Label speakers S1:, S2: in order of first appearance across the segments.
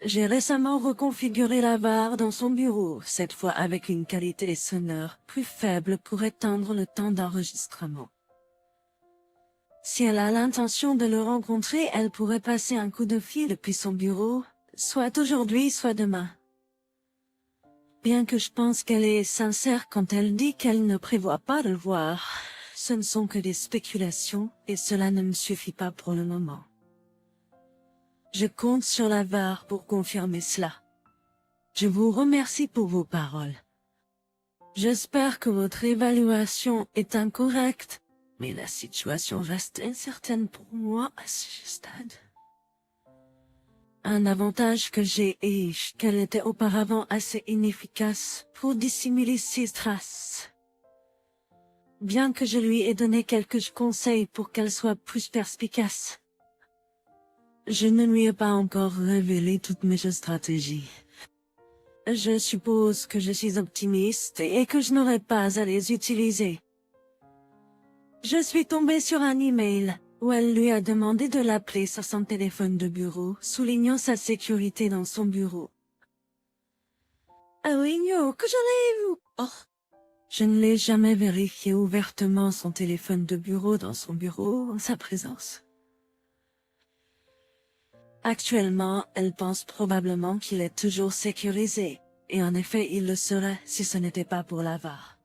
S1: J'ai récemment reconfiguré la VAR dans son bureau, cette fois avec une qualité sonore plus faible pour étendre le temps d'enregistrement. Si elle a l'intention de le rencontrer, elle pourrait passer un coup de fil depuis son bureau, soit aujourd'hui, soit demain. Bien que je pense qu'elle est sincère quand elle dit qu'elle ne prévoit pas de le voir, ce ne sont que des spéculations et cela ne me suffit pas pour le moment. Je compte sur la VAR pour confirmer cela. Je vous remercie pour vos paroles. J'espère que votre évaluation est incorrecte, mais la situation reste incertaine pour moi à ce stade. Un avantage que j'ai est qu'elle était auparavant assez inefficace pour dissimuler ses traces. Bien que je lui ai donné quelques conseils pour qu'elle soit plus perspicace, je ne lui ai pas encore révélé toutes mes stratégies. Je suppose que je suis optimiste et que je n'aurai pas à les utiliser. Je suis tombée sur un email où elle lui a demandé de l'appeler sur son téléphone de bureau, soulignant sa sécurité dans son bureau. Ah oui, que j'en ai vu. Oh. Je ne l'ai jamais vérifié ouvertement son téléphone de bureau dans son bureau en sa présence. Actuellement, elle pense probablement qu'il est toujours sécurisé, et en effet il le serait si ce n'était pas pour la VAR.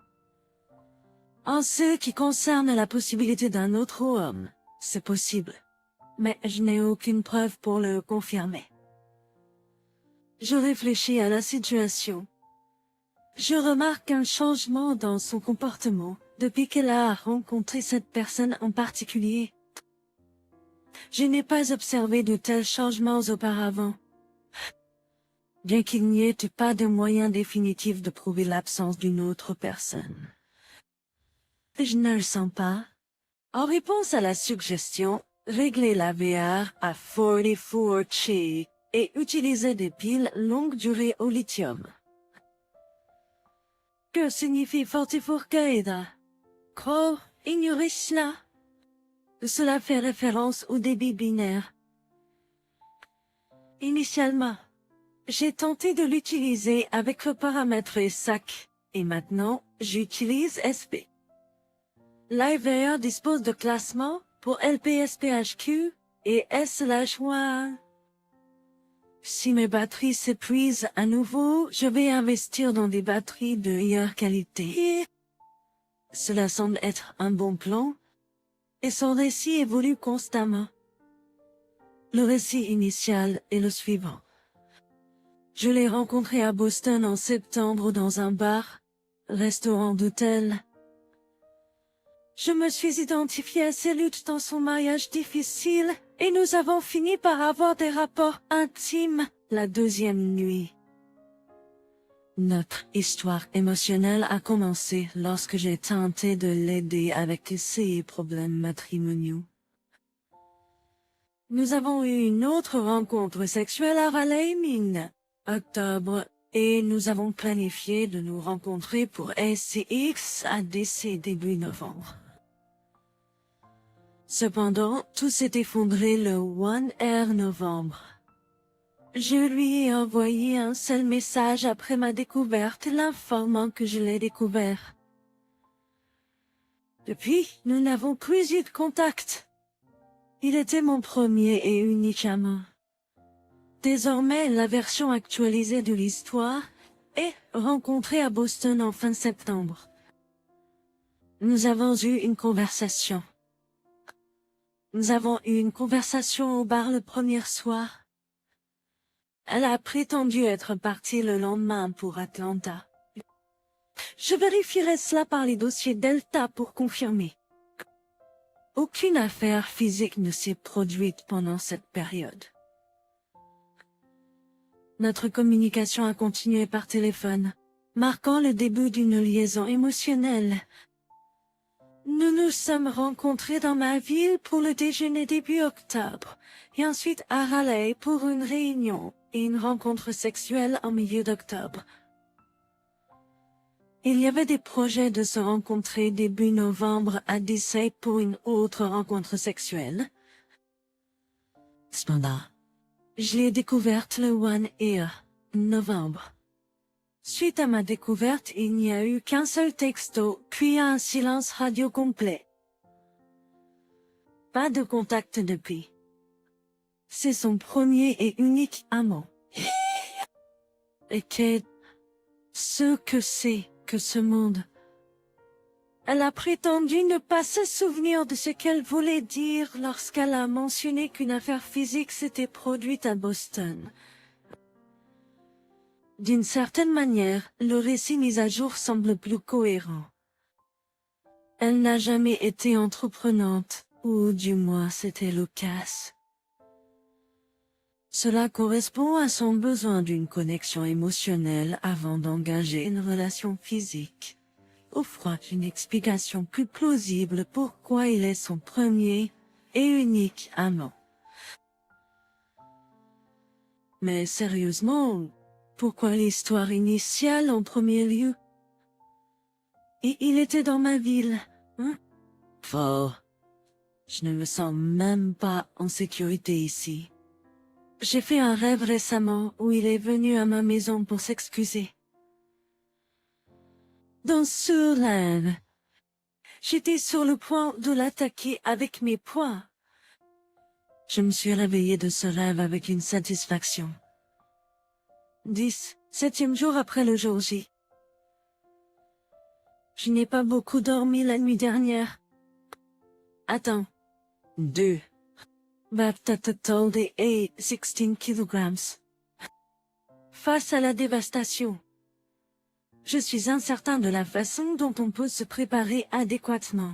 S1: En ce qui concerne la possibilité d'un autre homme, c'est possible, mais je n'ai aucune preuve pour le confirmer. Je réfléchis à la situation. Je remarque un changement dans son comportement depuis qu'elle a rencontré cette personne en particulier. Je n'ai pas observé de tels changements auparavant. Bien qu'il n'y ait pas de moyen définitif de prouver l'absence d'une autre personne. Je ne le sens pas. En réponse à la suggestion, régler la VR à 44 Qi et utiliser des piles longue durée au lithium. Que signifie 44 Qaeda? Quoi? Ignorez cela? Cela fait référence au débit binaire. Initialement, j'ai tenté de l'utiliser avec le paramètre SAC, et maintenant, j'utilise SP. LiveAir dispose de classements pour LPSPHQ et S/1. Si mes batteries s'épuisent à nouveau, je vais investir dans des batteries de meilleure qualité. Cela semble être un bon plan, et son récit évolue constamment. Le récit initial est le suivant. Je l'ai rencontré à Boston en septembre dans un bar, restaurant d'hôtel. Je me suis identifié à ses luttes dans son mariage difficile, et nous avons fini par avoir des rapports intimes la deuxième nuit. Notre histoire émotionnelle a commencé lorsque j'ai tenté de l'aider avec ses problèmes matrimoniaux. Nous avons eu une autre rencontre sexuelle à Raleigh, Maine, octobre, et nous avons planifié de nous rencontrer pour SCX à DC début novembre. Cependant, tout s'est effondré le 1er novembre. Je lui ai envoyé un seul message après ma découverte, l'informant que je l'ai découvert. Depuis, nous n'avons plus eu de contact. Il était mon premier et unique amant. Désormais, la version actualisée de l'histoire est rencontrée à Boston en fin septembre. Nous avons eu une conversation. Nous avons eu une conversation au bar le premier soir. Elle a prétendu être partie le lendemain pour Atlanta. Je vérifierai cela par les dossiers Delta pour confirmer. Aucune affaire physique ne s'est produite pendant cette période. Notre communication a continué par téléphone, marquant le début d'une liaison émotionnelle. Nous nous sommes rencontrés dans ma ville pour le déjeuner début octobre, et ensuite à Raleigh pour une réunion et une rencontre sexuelle en milieu d'octobre. Il y avait des projets de se rencontrer début novembre à DC pour une autre rencontre sexuelle. Cependant, Je l'ai découverte le 1 novembre. Suite à ma découverte, il n'y a eu qu'un seul texto, puis un silence radio complet. Pas de contact depuis. C'est son premier et unique amant. Et ce que c'est que ce monde. Elle a prétendu ne pas se souvenir de ce qu'elle voulait dire lorsqu'elle a mentionné qu'une affaire physique s'était produite à Boston. D'une certaine manière, le récit mis à jour semble plus cohérent. Elle n'a jamais été entreprenante, ou du moins c'était le cas. Cela correspond à son besoin d'une connexion émotionnelle avant d'engager une relation physique, offrant une explication plus plausible pourquoi il est son premier et unique amant. Mais sérieusement, pourquoi l'histoire initiale en premier lieu? Et il était dans ma ville, hein? Fort. Je ne me sens même pas en sécurité ici. J'ai fait un rêve récemment où il est venu à ma maison pour s'excuser. Dans ce rêve, j'étais sur le point de l'attaquer avec mes poings. Je me suis réveillée de ce rêve avec une satisfaction. 7e jour après le jour J. Je n'ai pas beaucoup dormi la nuit dernière. Attends. 2. Total et 16 kg. Face à la dévastation, je suis incertain de la façon dont on peut se préparer adéquatement.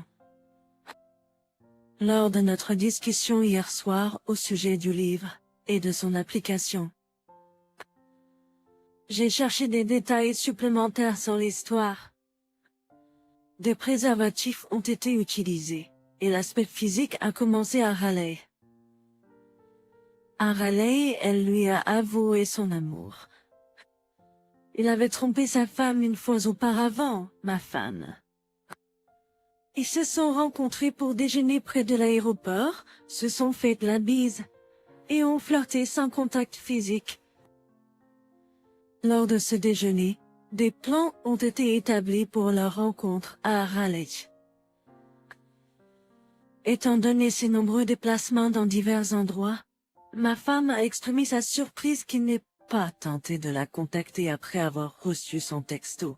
S1: Lors de notre discussion hier soir au sujet du livre et de son application, j'ai cherché des détails supplémentaires sur l'histoire. Des préservatifs ont été utilisés, et l'aspect physique a commencé à râler. À râler, elle lui a avoué son amour. Il avait trompé sa femme une fois auparavant, ma femme. Ils se sont rencontrés pour déjeuner près de l'aéroport, se sont fait la bise, et ont flirté sans contact physique. Lors de ce déjeuner, des plans ont été établis pour leur rencontre à Raleigh. Étant donné ses nombreux déplacements dans divers endroits, ma femme a exprimé sa surprise qu'il n'ait pas tenté de la contacter après avoir reçu son texto.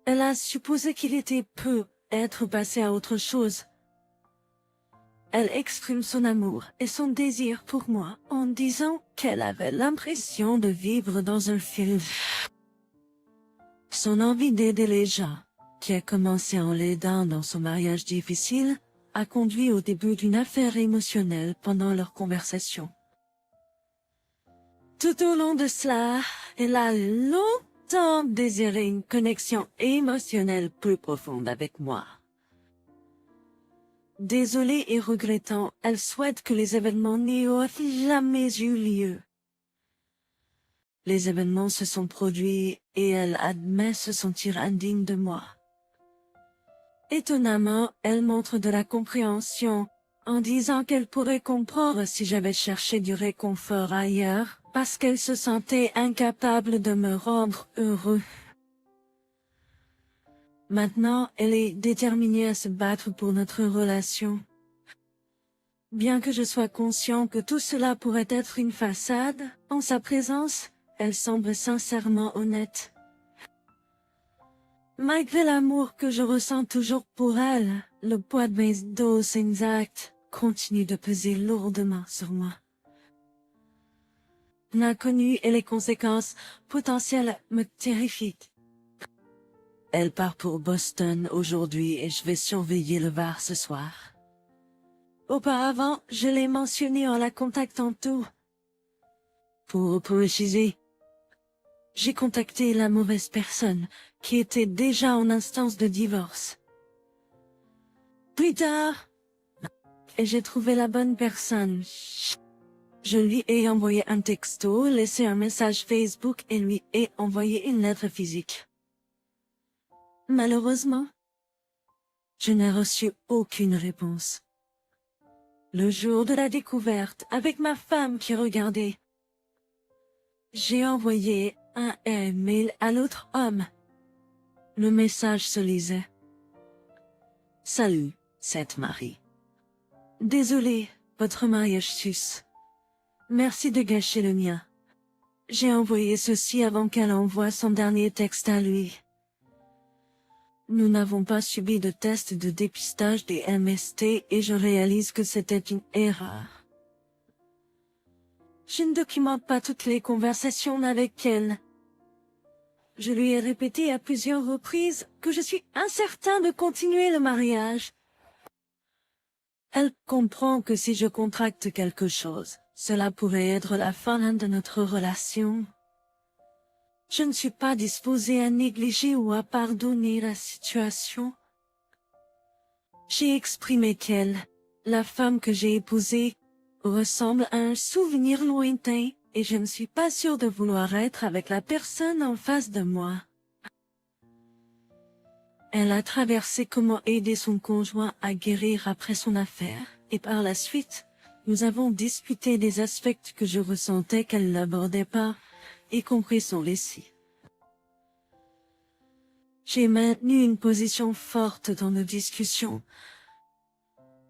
S1: Elle a supposé qu'il était peu être passé à autre chose. Elle exprime son amour et son désir pour moi en disant qu'elle avait l'impression de vivre dans un film. Son envie d'aider les gens, qui a commencé en l'aidant dans son mariage difficile, a conduit au début d'une affaire émotionnelle pendant leur conversation. Tout au long de cela, elle a longtemps désiré une connexion émotionnelle plus profonde avec moi. Désolée et regrettant, elle souhaite que les événements n'aient jamais eu lieu. Les événements se sont produits et elle admet se sentir indigne de moi. Étonnamment, elle montre de la compréhension, en disant qu'elle pourrait comprendre si j'avais cherché du réconfort ailleurs, parce qu'elle se sentait incapable de me rendre heureux. Maintenant, elle est déterminée à se battre pour notre relation. Bien que je sois conscient que tout cela pourrait être une façade, en sa présence, elle semble sincèrement honnête. Malgré l'amour que je ressens toujours pour elle, le poids de mes doses actes continue de peser lourdement sur moi. L'inconnu et les conséquences potentielles me terrifient. Elle part pour Boston aujourd'hui et je vais surveiller le bar ce soir. Auparavant, je l'ai mentionné en la contactant tôt. Pour préciser, j'ai contacté la mauvaise personne, qui était déjà en instance de divorce. Plus tard, et j'ai trouvé la bonne personne. Je lui ai envoyé un texto, laissé un message Facebook et lui ai envoyé une lettre physique. Malheureusement, je n'ai reçu aucune réponse. Le jour de la découverte, avec ma femme qui regardait, j'ai envoyé un email à l'autre homme. Le message se lisait. Salut, Sainte Marie. Désolé, votre mariage suce. Merci de gâcher le mien. J'ai envoyé ceci avant qu'elle envoie son dernier texte à lui. Nous n'avons pas subi de test de dépistage des MST et je réalise que c'était une erreur. Je ne documente pas toutes les conversations avec elle. Je lui ai répété à plusieurs reprises que je suis incertain de continuer le mariage. Elle comprend que si je contracte quelque chose, cela pourrait être la fin de notre relation. Je ne suis pas disposée à négliger ou à pardonner la situation. J'ai exprimé qu'elle, la femme que j'ai épousée, ressemble à un souvenir lointain et je ne suis pas sûre de vouloir être avec la personne en face de moi. Elle a traversé comment aider son conjoint à guérir après son affaire et par la suite, nous avons discuté des aspects que je ressentais qu'elle n'abordait pas, y compris son récit. J'ai maintenu une position forte dans nos discussions.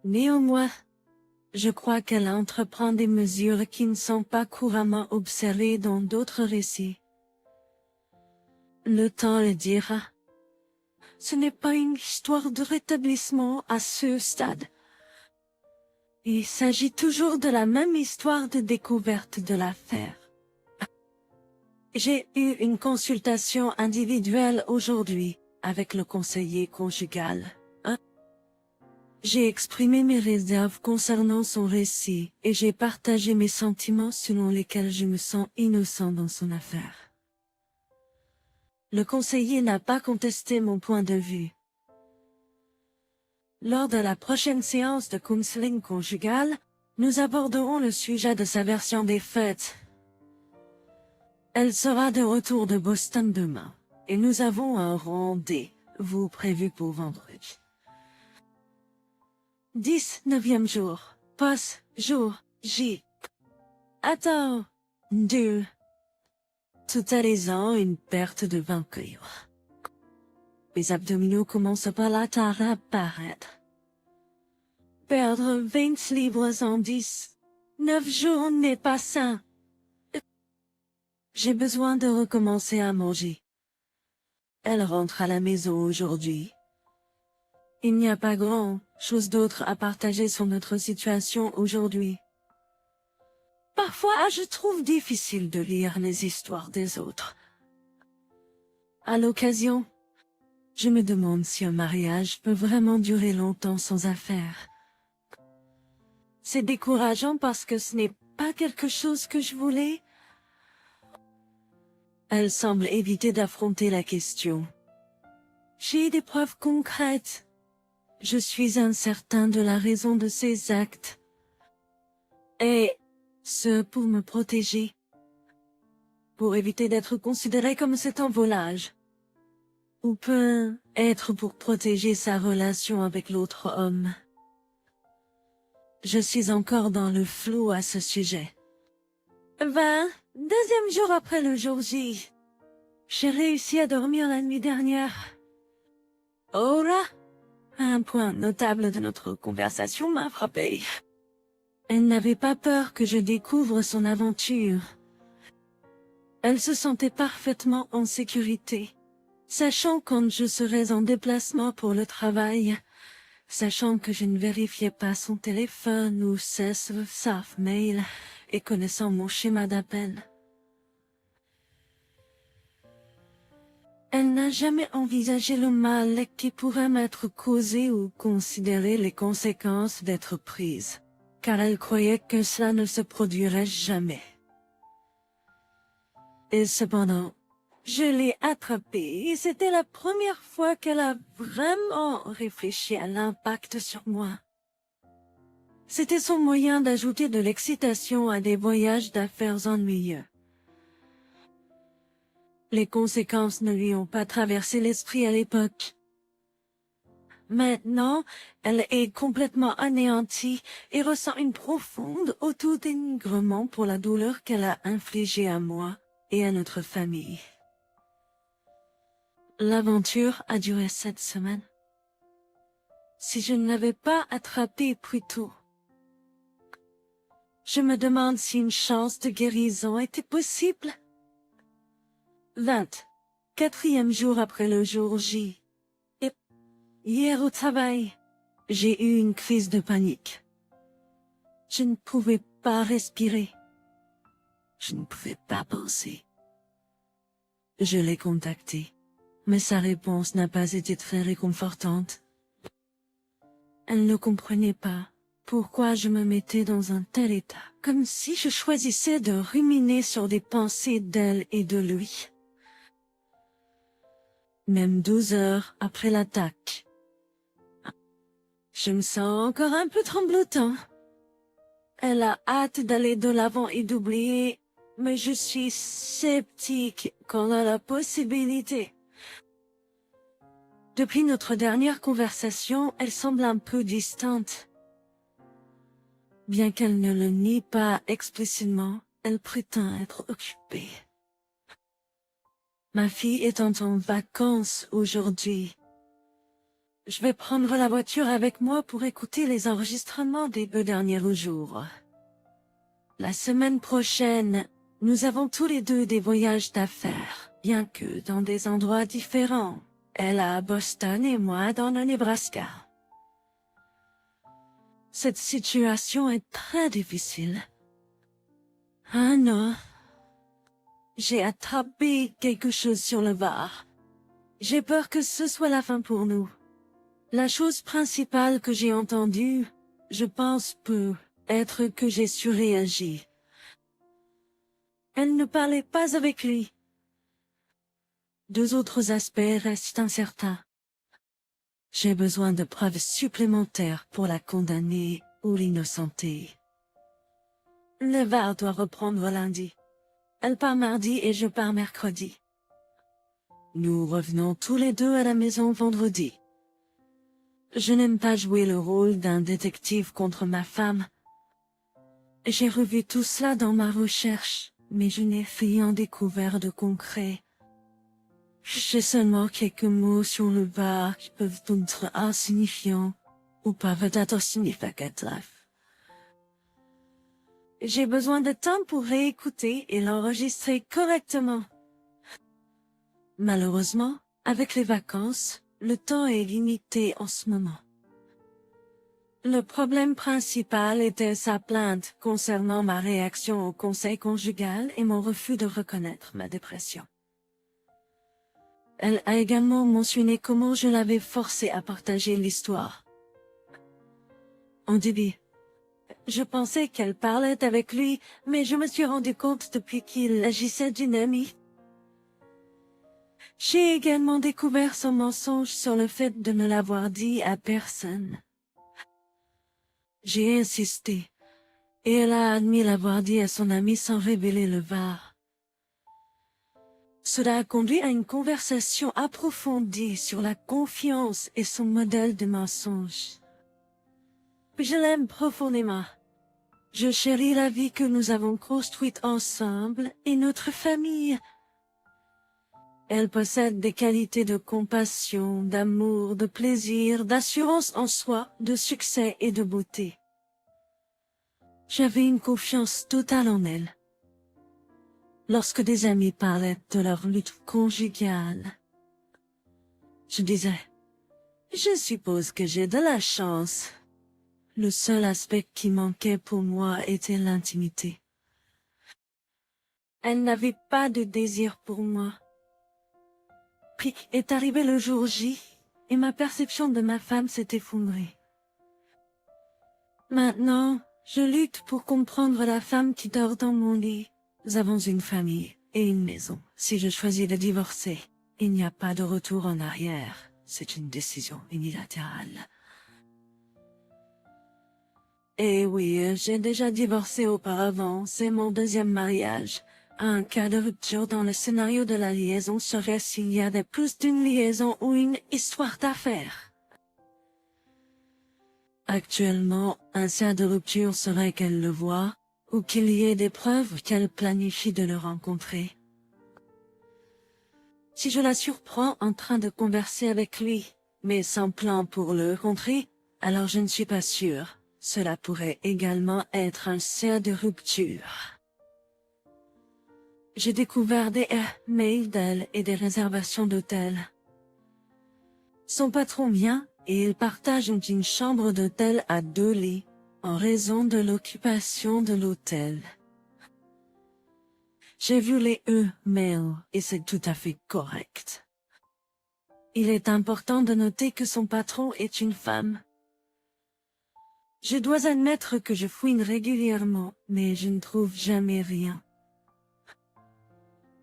S1: Néanmoins, je crois qu'elle entreprend des mesures qui ne sont pas couramment observées dans d'autres récits. Le temps le dira. Ce n'est pas une histoire de rétablissement à ce stade. Il s'agit toujours de la même histoire de découverte de l'affaire. J'ai eu une consultation individuelle aujourd'hui avec le conseiller conjugal. J'ai exprimé mes réserves concernant son récit et j'ai partagé mes sentiments selon lesquels je me sens innocent dans son affaire. Le conseiller n'a pas contesté mon point de vue. Lors de la prochaine séance de counseling conjugal, nous aborderons le sujet de sa version des faits. Elle sera de retour de Boston demain, et nous avons un rendez-vous prévu pour vendredi. 19e jour, jour, J. Attends, 2. Totalisant une perte de 20 kilos. Mes abdominaux commencent par la tard à apparaître. Perdre 20 livres en 9 jours n'est pas sain. J'ai besoin de recommencer à manger. Elle rentre à la maison aujourd'hui. Il n'y a pas grand-chose d'autre à partager sur notre situation aujourd'hui. Parfois, je trouve difficile de lire les histoires des autres. À l'occasion, je me demande si un mariage peut vraiment durer longtemps sans affaire. C'est décourageant parce que ce n'est pas quelque chose que je voulais. Elle semble éviter d'affronter la question. J'ai des preuves concrètes. Je suis incertain de la raison de ces actes. Et ce pour me protéger. Pour éviter d'être considéré comme cet envolage. Ou peut être pour protéger sa relation avec l'autre homme. Je suis encore dans le flou à ce sujet. 22e jour après le jour J. J'ai réussi à dormir la nuit dernière. Oh là! Un point notable de notre conversation m'a frappé. Elle n'avait pas peur que je découvre son aventure. Elle se sentait parfaitement en sécurité, sachant quand je serais en déplacement pour le travail, sachant que je ne vérifiais pas son téléphone ou sa mail et connaissant mon schéma d'appel. Elle n'a jamais envisagé le mal qui pourrait m'être causé ou considéré les conséquences d'être prise, car elle croyait que cela ne se produirait jamais. Et cependant, je l'ai attrapée et c'était la première fois qu'elle a vraiment réfléchi à l'impact sur moi. C'était son moyen d'ajouter de l'excitation à des voyages d'affaires ennuyeux. Les conséquences ne lui ont pas traversé l'esprit à l'époque. Maintenant, elle est complètement anéantie et ressent une profonde auto-dénigrement pour la douleur qu'elle a infligée à moi et à notre famille. L'aventure a duré 7 semaines. Si je ne l'avais pas attrapée plus tôt, je me demande si une chance de guérison était possible. 24e jour après le jour J. Et hier au travail, j'ai eu une crise de panique. Je ne pouvais pas respirer. Je ne pouvais pas penser. Je l'ai contactée, mais sa réponse n'a pas été très réconfortante. Elle ne comprenait pas pourquoi je me mettais dans un tel état, comme si je choisissais de ruminer sur des pensées d'elle et de lui. Même 12 heures après l'attaque, je me sens encore un peu tremblotant. Elle a hâte d'aller de l'avant et d'oublier, mais je suis sceptique quant à la possibilité. Depuis notre dernière conversation, elle semble un peu distante. Bien qu'elle ne le nie pas explicitement, elle prétend être occupée. Ma fille étant en vacances aujourd'hui, je vais prendre la voiture avec moi pour écouter les enregistrements des 2 derniers jours. La semaine prochaine, nous avons tous les deux des voyages d'affaires, bien que dans des endroits différents. Elle à Boston et moi dans le Nebraska. Cette situation est très difficile. Ah non. J'ai attrapé quelque chose sur le var. J'ai peur que ce soit la fin pour nous. La chose principale que j'ai entendue, je pense peut être que j'ai surréagi. Elle ne parlait pas avec lui. 2 autres aspects restent incertains. J'ai besoin de preuves supplémentaires pour la condamner ou l'innocenter. Le VAR doit reprendre lundi. Elle part mardi et je pars mercredi. Nous revenons tous les deux à la maison vendredi. Je n'aime pas jouer le rôle d'un détective contre ma femme. J'ai revu tout cela dans ma recherche, mais je n'ai rien découvert de concret. J'ai seulement quelques mots sur le VAR qui peuvent être insignifiants ou peuvent être significatifs. J'ai besoin de temps pour réécouter et l'enregistrer correctement. Malheureusement, avec les vacances, le temps est limité en ce moment. Le problème principal était sa plainte concernant ma réaction au conseil conjugal et mon refus de reconnaître ma dépression. Elle a également mentionné comment je l'avais forcée à partager l'histoire. En début, je pensais qu'elle parlait avec lui, mais je me suis rendu compte depuis qu'il agissait d'une amie. J'ai également découvert son mensonge sur le fait de ne l'avoir dit à personne. J'ai insisté, et elle a admis l'avoir dit à son ami sans révéler le VAR. Cela a conduit à une conversation approfondie sur la confiance et son modèle de mensonge. Je l'aime profondément. Je chéris la vie que nous avons construite ensemble et notre famille. Elle possède des qualités de compassion, d'amour, de plaisir, d'assurance en soi, de succès et de beauté. J'avais une confiance totale en elle. Lorsque des amis parlaient de leur lutte conjugale, je disais, je suppose que j'ai de la chance. Le seul aspect qui manquait pour moi était l'intimité. Elle n'avait pas de désir pour moi. Puis est arrivé le jour J, et ma perception de ma femme s'est effondrée. Maintenant, je lutte pour comprendre la femme qui dort dans mon lit. Nous avons une famille et une maison. Si je choisis de divorcer, il n'y a pas de retour en arrière. C'est une décision unilatérale. Et oui, j'ai déjà divorcé auparavant, c'est mon 2e mariage. Un cas de rupture dans le scénario de la liaison serait s'il y avait plus d'une liaison ou une histoire d'affaires. Actuellement, un signe de rupture serait qu'elle le voit, ou qu'il y ait des preuves qu'elle planifie de le rencontrer. Si je la surprends en train de converser avec lui, mais sans plan pour le rencontrer, alors je ne suis pas sûre. Cela pourrait également être un signe de rupture. J'ai découvert des mails d'elle et des réservations d'hôtel. Son patron vient et il partage une chambre d'hôtel à 2 lits, en raison de l'occupation de l'hôtel. J'ai vu les mails et c'est tout à fait correct. Il est important de noter que son patron est une femme. Je dois admettre que je fouine régulièrement, mais je ne trouve jamais rien.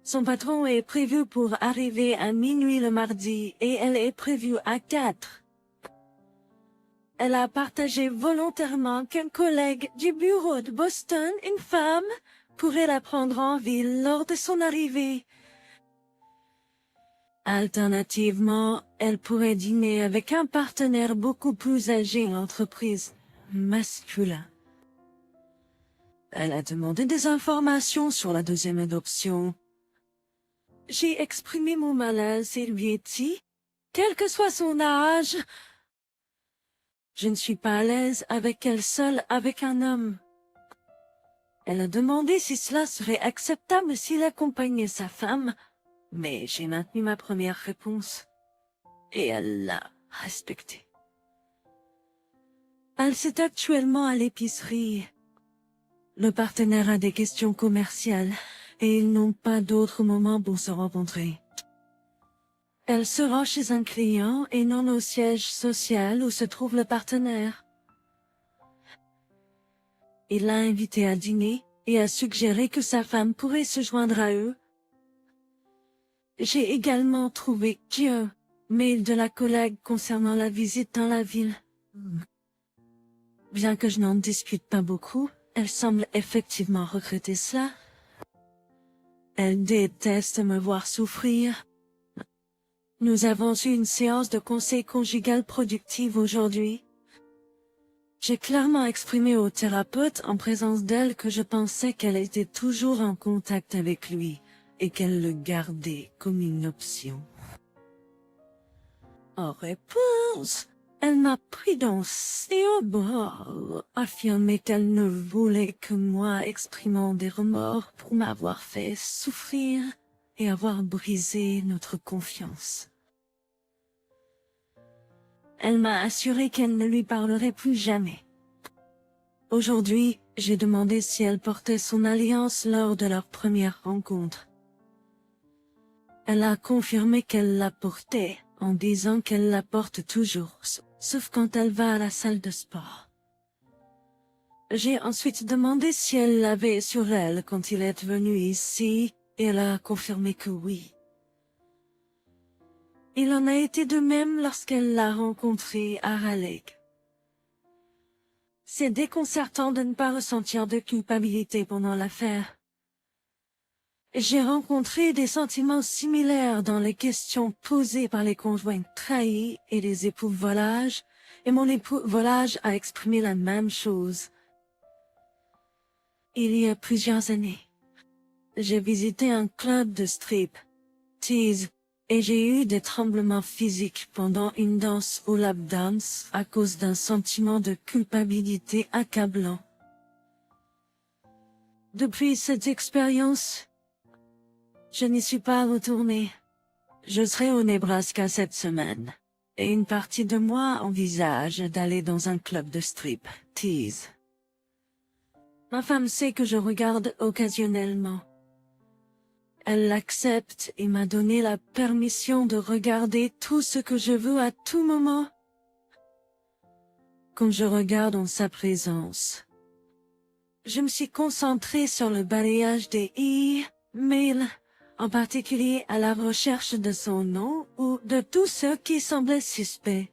S1: Son patron est prévu pour arriver à minuit le mardi et elle est prévue à 4. Elle a partagé volontairement qu'un collègue du bureau de Boston, une femme, pourrait la prendre en ville lors de son arrivée. Alternativement, elle pourrait dîner avec un partenaire beaucoup plus âgé en entreprise, masculin. Elle a demandé des informations sur la deuxième adoption. J'ai exprimé mon malaise et lui ai dit, quel que soit son âge, je ne suis pas à l'aise avec elle seule avec un homme. Elle a demandé si cela serait acceptable s'il accompagnait sa femme, mais j'ai maintenu ma première réponse. Et elle l'a respectée. Elle est actuellement à l'épicerie. Le partenaire a des questions commerciales et ils n'ont pas d'autre moment pour se rencontrer. Elle se rend chez un client et non au siège social où se trouve le partenaire. Il l'a invité à dîner et a suggéré que sa femme pourrait se joindre à eux. J'ai également trouvé un mail de la collègue concernant la visite dans la ville. Bien que je n'en discute pas beaucoup, elle semble effectivement regretter cela. Elle déteste me voir souffrir. Nous avons eu une séance de conseil conjugal productive aujourd'hui. J'ai clairement exprimé au thérapeute en présence d'elle que je pensais qu'elle était toujours en contact avec lui et qu'elle le gardait comme une option. En réponse, elle m'a pris dans ses bras, affirmé qu'elle ne voulait que moi exprimant des remords pour m'avoir fait souffrir et avoir brisé notre confiance. Elle m'a assuré qu'elle ne lui parlerait plus jamais. Aujourd'hui, j'ai demandé si elle portait son alliance lors de leur première rencontre. Elle a confirmé qu'elle la portait, en disant qu'elle la porte toujours, sauf quand elle va à la salle de sport. J'ai ensuite demandé si elle l'avait sur elle quand il est venu ici, et elle a confirmé que oui. Il en a été de même lorsqu'elle l'a rencontré à Raleigh. C'est déconcertant de ne pas ressentir de culpabilité pendant l'affaire. J'ai rencontré des sentiments similaires dans les questions posées par les conjoints trahis et les époux volages, et mon époux volage a exprimé la même chose. Il y a plusieurs années, j'ai visité un club de strip, tease, et j'ai eu des tremblements physiques pendant une danse ou lap dance à cause d'un sentiment de culpabilité accablant. Depuis cette expérience, je n'y suis pas retournée. Je serai au Nebraska cette semaine, et une partie de moi envisage d'aller dans un club de strip, tease. Ma femme sait que je regarde occasionnellement. Elle l'accepte et m'a donné la permission de regarder tout ce que je veux à tout moment. Quand je regarde en sa présence, je me suis concentrée sur le balayage des e-mails, en particulier à la recherche de son nom ou de tout ce qui semblait suspect.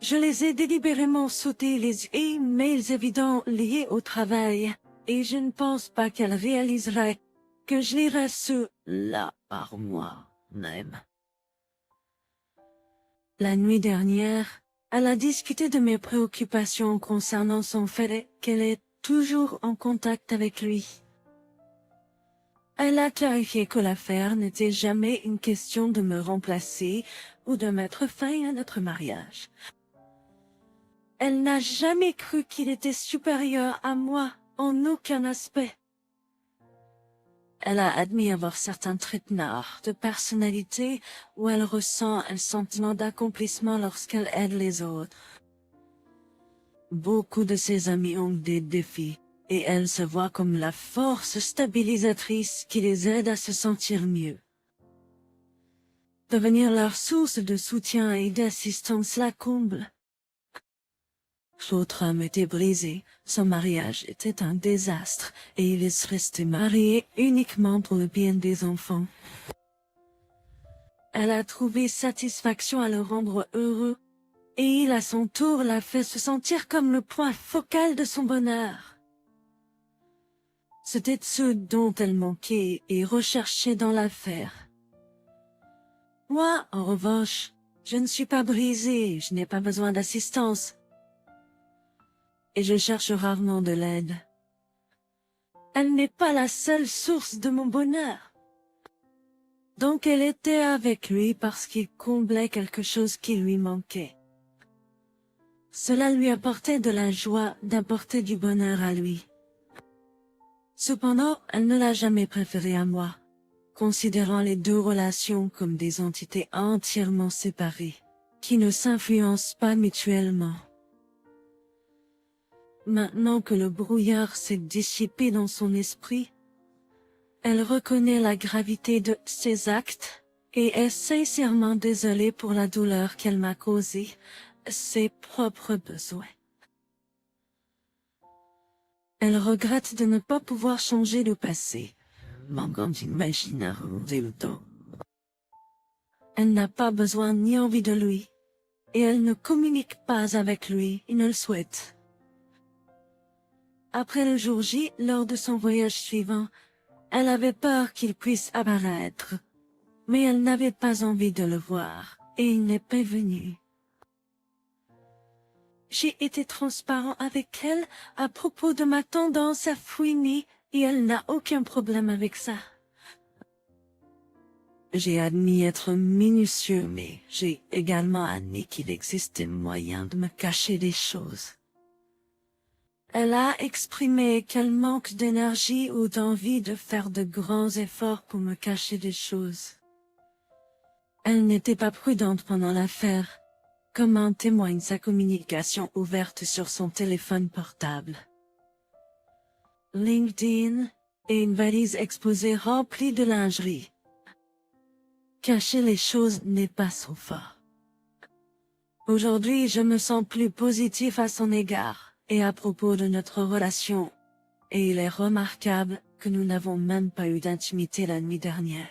S1: Je les ai délibérément sautés les e-mails évidents liés au travail, et je ne pense pas qu'elle réaliserait que je lirais ceux-là par moi-même. La nuit dernière, Elle a discuté de mes préoccupations concernant son fait qu'elle est toujours en contact avec lui. Elle a clarifié que l'affaire n'était jamais une question de me remplacer ou de mettre fin à notre mariage. Elle n'a jamais cru qu'il était supérieur à moi en aucun aspect. Elle a admis avoir certains traits de personnalité où elle ressent un sentiment d'accomplissement lorsqu'elle aide les autres. Beaucoup de ses amis ont des défis, et elle se voit comme la force stabilisatrice qui les aide à se sentir mieux. Devenir leur source de soutien et d'assistance la comble. L'autre âme était brisée, son mariage était un désastre, et il est resté marié uniquement pour le bien des enfants. Elle a trouvé satisfaction à le rendre heureux, et il à son tour l'a fait se sentir comme le point focal de son bonheur. C'était ce dont elle manquait et recherchait dans l'affaire. Moi, en revanche, je ne suis pas brisée, je n'ai pas besoin d'assistance. Et je cherche rarement de l'aide. Elle n'est pas la seule source de mon bonheur. Donc elle était avec lui parce qu'il comblait quelque chose qui lui manquait. Cela lui apportait de la joie d'apporter du bonheur à lui. Cependant, elle ne l'a jamais préféré à moi, considérant les deux relations comme des entités entièrement séparées, qui ne s'influencent pas mutuellement. Maintenant que le brouillard s'est dissipé dans son esprit, elle reconnaît la gravité de ses actes et est sincèrement désolée pour la douleur qu'elle m'a causée, ses propres besoins. Elle regrette de ne pas pouvoir changer le passé, manquant d'imagination et le temps. Elle n'a pas besoin ni envie de lui, et elle ne communique pas avec lui, il ne le souhaite. Après le jour J, lors de son voyage suivant, elle avait peur qu'il puisse apparaître, mais elle n'avait pas envie de le voir, et il n'est pas venu. J'ai été transparent avec elle à propos de ma tendance à fouiner, et elle n'a aucun problème avec ça. J'ai admis être minutieux, mais j'ai également admis qu'il existait moyen de me cacher des choses. Elle a exprimé qu'elle manque d'énergie ou d'envie de faire de grands efforts pour me cacher des choses. Elle n'était pas prudente pendant l'affaire, comme en témoigne sa communication ouverte sur son téléphone portable. LinkedIn et une valise exposée remplie de lingerie. Cacher les choses n'est pas son fort. Aujourd'hui, je me sens plus positif à son égard. Et à propos de notre relation, et il est remarquable que nous n'avons même pas eu d'intimité la nuit dernière.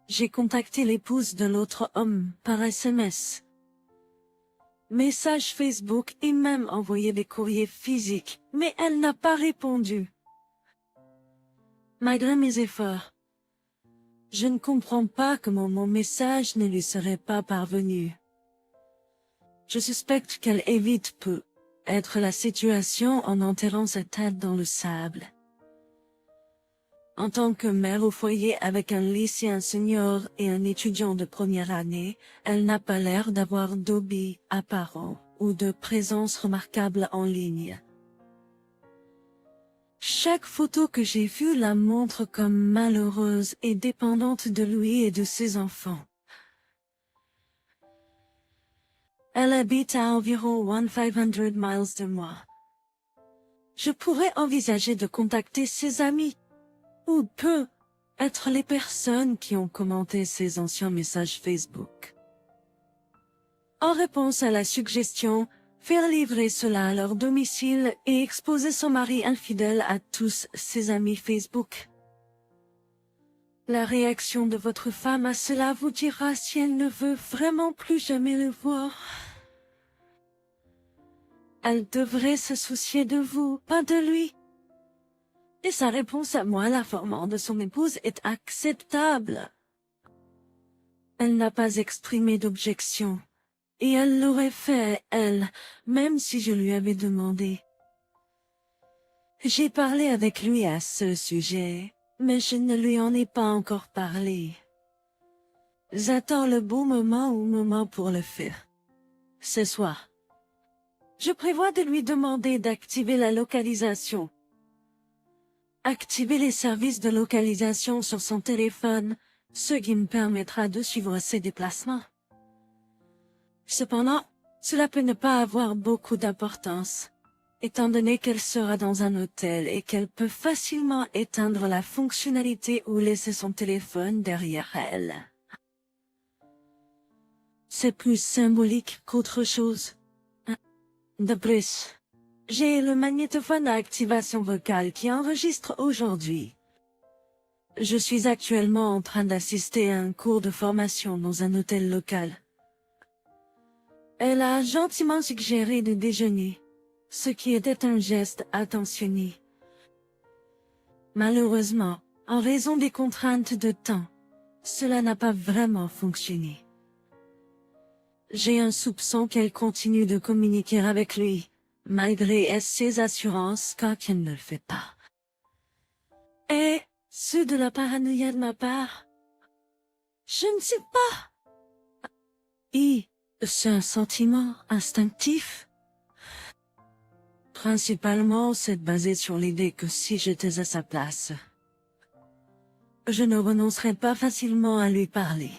S1: J'ai contacté l'épouse de l'autre homme par SMS, message Facebook et même envoyé des courriers physiques, mais elle n'a pas répondu. Malgré mes efforts, je ne comprends pas comment mon message ne lui serait pas parvenu. Je suspecte qu'elle évite peu être la situation en enterrant sa tête dans le sable. En tant que mère au foyer avec un lycéen senior et un étudiant de première année, elle n'a pas l'air d'avoir d'hobby apparent ou de présence remarquable en ligne. Chaque photo que j'ai vue la montre comme malheureuse et dépendante de lui et de ses enfants. Elle habite à environ 1500 miles de moi. Je pourrais envisager de contacter ses amis, ou peut-être les personnes qui ont commenté ses anciens messages Facebook. En réponse à la suggestion, faire livrer cela à leur domicile et exposer son mari infidèle à tous ses amis Facebook. La réaction de votre femme à cela vous dira si elle ne veut vraiment plus jamais le voir. Elle devrait se soucier de vous, pas de lui. Et sa réponse à moi l'informant de son épouse est acceptable. Elle n'a pas exprimé d'objection, Et elle l'aurait fait, elle, même si je lui avais demandé. J'ai parlé avec lui à ce sujet, mais je ne lui en ai pas encore parlé. J'attends le bon moment pour le faire. Ce soir. Je prévois de lui demander d'activer la localisation. Activer les services de localisation sur son téléphone, ce qui me permettra de suivre ses déplacements. Cependant, cela peut ne pas avoir beaucoup d'importance, étant donné qu'elle sera dans un hôtel et qu'elle peut facilement éteindre la fonctionnalité ou laisser son téléphone derrière elle. C'est plus symbolique qu'autre chose. De plus, j'ai le magnétophone à activation vocale qui enregistre aujourd'hui. Je suis actuellement en train d'assister à un cours de formation dans un hôtel local. Elle a gentiment suggéré de déjeuner, ce qui était un geste attentionné. Malheureusement, en raison des contraintes de temps, cela n'a pas vraiment fonctionné. J'ai un soupçon qu'elle continue de communiquer avec lui, malgré ses assurances quand elle ne le fait pas. Et, c'est de la paranoïa de ma part. Je ne sais pas. C'est un sentiment instinctif. Principalement, c'est basé sur l'idée que si j'étais à sa place, je ne renoncerais pas facilement à lui parler.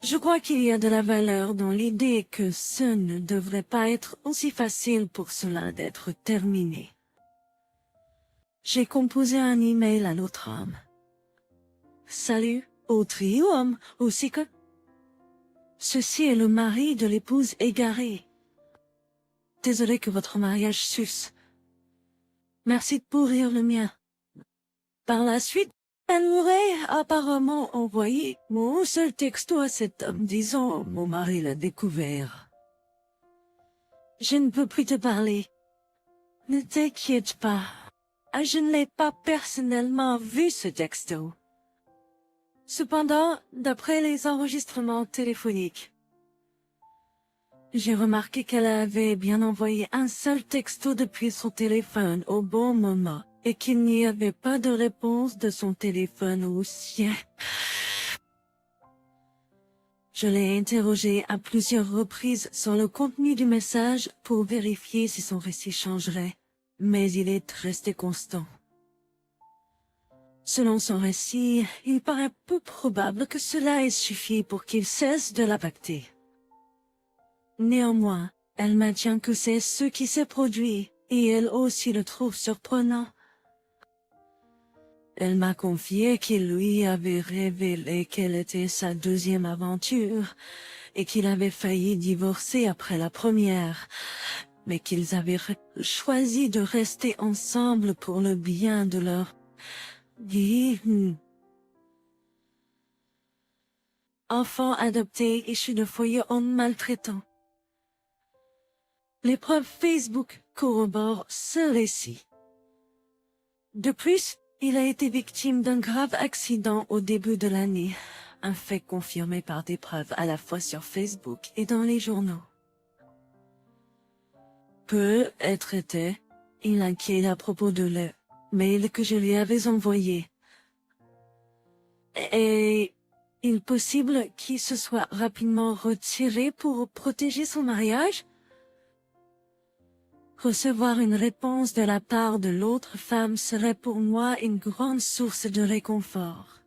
S1: Je crois qu'il y a de la valeur dans l'idée que ce ne devrait pas être aussi facile pour cela d'être terminé. J'ai composé un email à l'autre homme. Salut, au triomphe, aussi que... Ceci est le mari de l'épouse égarée. Désolé que votre mariage suce. Merci de pourrir le mien. Par la suite, elle aurait apparemment envoyé mon seul texto à cet homme disant « Mon mari l'a découvert ». Je ne peux plus te parler. Ne t'inquiète pas. Je ne l'ai pas personnellement vu ce texto. Cependant, d'après les enregistrements téléphoniques, j'ai remarqué qu'elle avait bien envoyé un seul texto depuis son téléphone au bon moment et qu'il n'y avait pas de réponse de son téléphone au sien. Je l'ai interrogé à plusieurs reprises sur le contenu du message pour vérifier si son récit changerait, mais il est resté constant. Selon son récit, il paraît peu probable que cela ait suffi pour qu'il cesse de l'impacter. Néanmoins, elle maintient que c'est ce qui s'est produit, et elle aussi le trouve surprenant. Elle m'a confié qu'il lui avait révélé qu'elle était sa deuxième aventure, et qu'il avait failli divorcer après la première, mais qu'ils avaient choisi de rester ensemble pour le bien de leur enfant adopté issu de foyers en maltraitant. Les preuves Facebook corroborent ce récit. De plus, il a été victime d'un grave accident au début de l'année, un fait confirmé par des preuves à la fois sur Facebook et dans les journaux. Peu être été, il inquiète à propos de le mail que je lui avais envoyé. Et il est possible qu'il se soit rapidement retiré pour protéger son mariage? Recevoir une réponse de la part de l'autre femme serait pour moi une grande source de réconfort.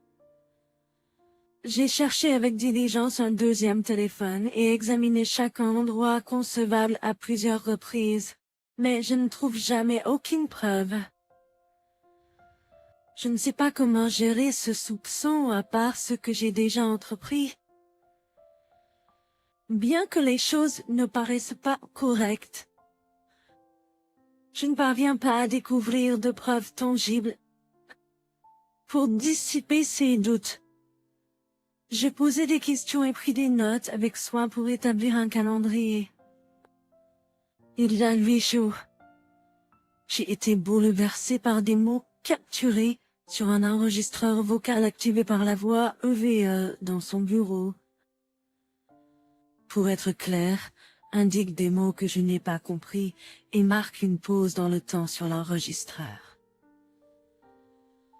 S1: J'ai cherché avec diligence un deuxième téléphone et examiné chaque endroit concevable à plusieurs reprises, mais je ne trouve jamais aucune preuve. Je ne sais pas comment gérer ce soupçon à part ce que j'ai déjà entrepris. Bien que les choses ne paraissent pas correctes, je ne parviens pas à découvrir de preuves tangibles. Pour dissiper ces doutes, j'ai posé des questions et pris des notes avec soin pour établir un calendrier. Il y a 8 jours, j'ai été bouleversé par des mots capturés sur un enregistreur vocal activé par la voix EVE dans son bureau. pour être clair, indique des mots que je n'ai pas compris et marque une pause dans le temps sur l'enregistreur.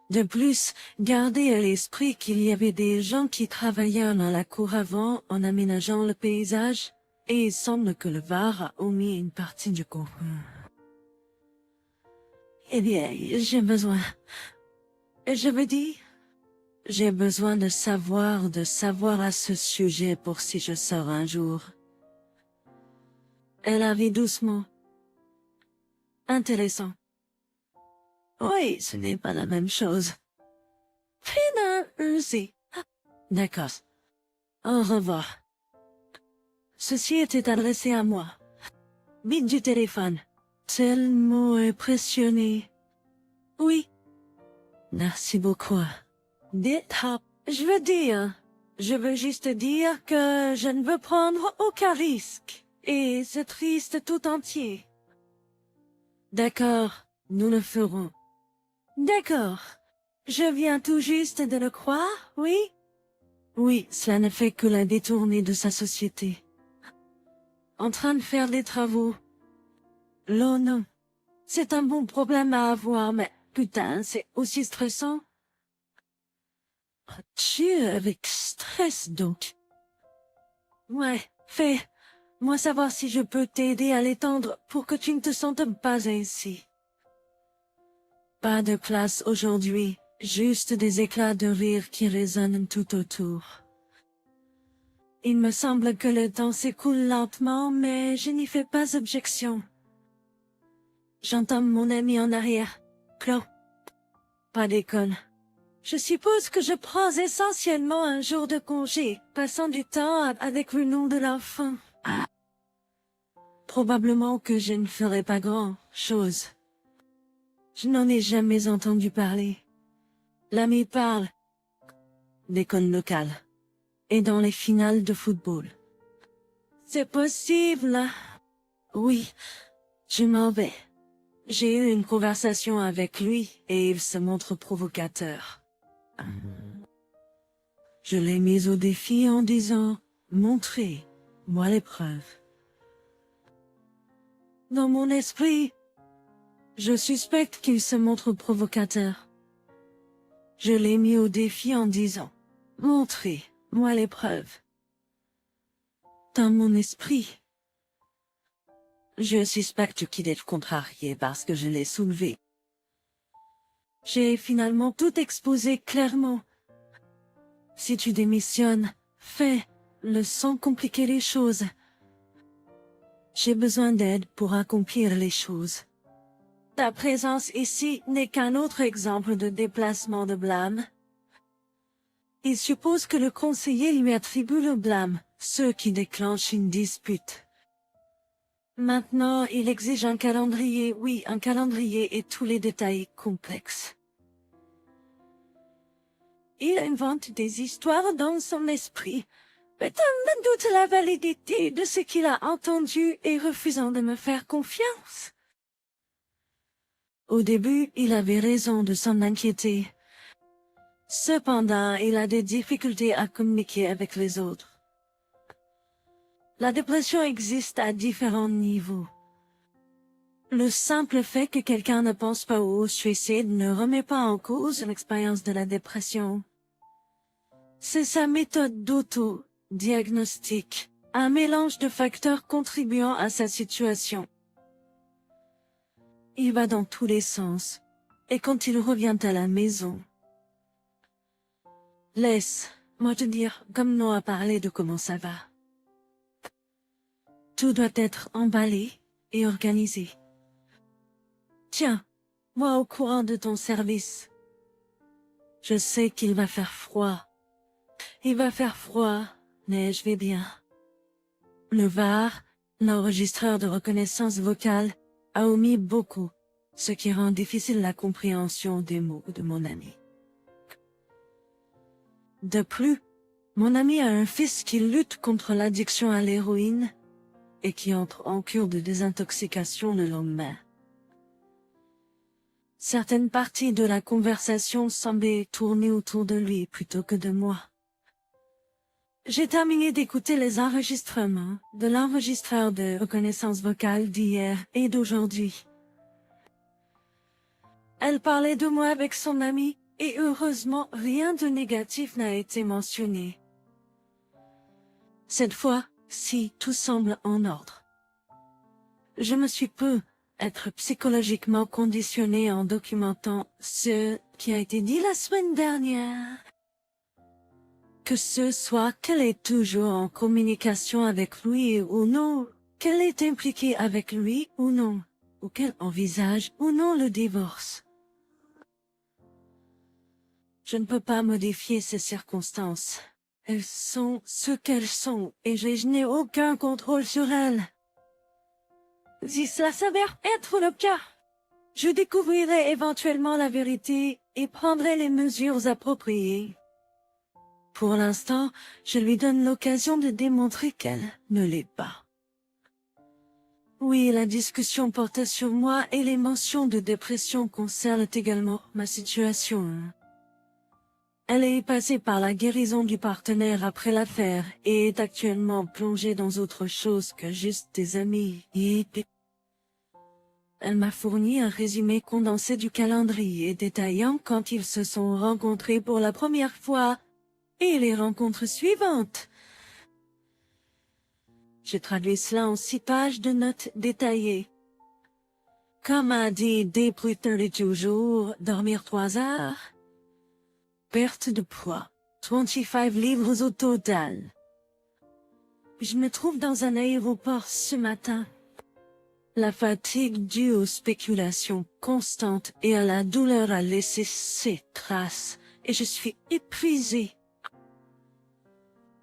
S1: De plus, gardez à l'esprit qu'il y avait des gens qui travaillaient dans la cour avant en aménageant le paysage, et il semble que le VAR a omis une partie du contenu. Eh bien, j'ai besoin de savoir à ce sujet pour si je sors un jour. Elle a ri doucement. Intéressant. Oui, ce n'est pas la même chose. Si. D'accord. Au revoir. Ceci était adressé à moi. Bip du téléphone. Tellement impressionné. Oui. Merci beaucoup. Je veux juste dire que je ne veux prendre aucun risque. Et c'est triste tout entier. D'accord, nous le ferons. D'accord. Je viens tout juste de le croire, oui? Oui, cela ne fait que la détourner de sa société. En train de faire des travaux. Là, non. C'est un bon problème à avoir, mais putain, c'est aussi stressant. Dieu, avec stress donc. Ouais, fais-moi savoir si je peux t'aider à l'étendre pour que tu ne te sentes pas ainsi. Pas de place aujourd'hui, juste des éclats de rire qui résonnent tout autour. Il me semble que le temps s'écoule lentement, mais je n'y fais pas objection. J'entends mon ami en arrière. Claude. Pas d'école. Je suppose que je prends essentiellement un jour de congé, passant du temps avec le nom de l'enfant. Ah. Probablement que je ne ferai pas grand-chose. Je n'en ai jamais entendu parler. L'ami parle d'école locale et dans les finales de football. C'est possible. Oui, je m'en vais. J'ai eu une conversation avec lui et il se montre provocateur. Je l'ai mis au défi en disant « Montrez-moi les preuves ». Dans mon esprit, je suspecte qu'il se montre provocateur. Je l'ai mis au défi en disant « Montrez-moi les preuves ». Dans mon esprit, je suspecte qu'il est contrarié parce que je l'ai soulevé. J'ai finalement tout exposé clairement. Si tu démissionnes, fais-le sans compliquer les choses. J'ai besoin d'aide pour accomplir les choses. Ta présence ici n'est qu'un autre exemple de déplacement de blâme. Il suppose que le conseiller lui attribue le blâme, ce qui déclenche une dispute. Maintenant, il exige un calendrier, oui, un calendrier et tous les détails complexes. Il invente des histoires dans son esprit, mettant en doute la validité de ce qu'il a entendu et refusant de me faire confiance. Au début, il avait raison de s'en inquiéter. Cependant, il a des difficultés à communiquer avec les autres. La dépression existe à différents niveaux. Le simple fait que quelqu'un ne pense pas au suicide ne remet pas en cause l'expérience de la dépression. C'est sa méthode d'auto-diagnostic, un mélange de facteurs contribuant à sa situation. Il va dans tous les sens, et quand il revient à la maison, laisse-moi te dire, comme Noah a parlé de comment ça va. Tout doit être emballé et organisé. Tiens, moi au courant de ton service. Je sais qu'il va faire froid. Il va faire froid, mais je vais bien. Le VAR, l'enregistreur de reconnaissance vocale, a omis beaucoup, ce qui rend difficile la compréhension des mots de mon ami. De plus, mon ami a un fils qui lutte contre l'addiction à l'héroïne et qui entre en cure de désintoxication le lendemain. Certaines parties de la conversation semblaient tourner autour de lui plutôt que de moi. J'ai terminé d'écouter les enregistrements de l'enregistreur de reconnaissance vocale d'hier et d'aujourd'hui. Elle parlait de moi avec son ami, et heureusement, rien de négatif n'a été mentionné. Cette fois, si tout semble en ordre. Je me suis peu être psychologiquement conditionné en documentant ce qui a été dit la semaine dernière. Que ce soit qu'elle est toujours en communication avec lui ou non, qu'elle est impliquée avec lui ou non, ou qu'elle envisage ou non le divorce. Je ne peux pas modifier ces circonstances. Elles sont ce qu'elles sont, et je n'ai aucun contrôle sur elles. Si cela s'avère être le cas, je découvrirai éventuellement la vérité et prendrai les mesures appropriées. Pour l'instant, je lui donne l'occasion de démontrer qu'elle ne l'est pas. Oui, la discussion portait sur moi et les mentions de dépression concernent également ma situation. Elle est passée par la guérison du partenaire après l'affaire et est actuellement plongée dans autre chose que juste des amis. Elle m'a fourni un résumé condensé du calendrier détaillant quand ils se sont rencontrés pour la première fois et les rencontres suivantes. J'ai traduit cela en 6 pages de notes détaillées. Comme a dit Debrüter toujours, dormir 3 heures. Perte de poids, 25 livres au total. Je me trouve dans un aéroport ce matin. La fatigue due aux spéculations constantes et à la douleur a laissé ses traces, et je suis épuisé.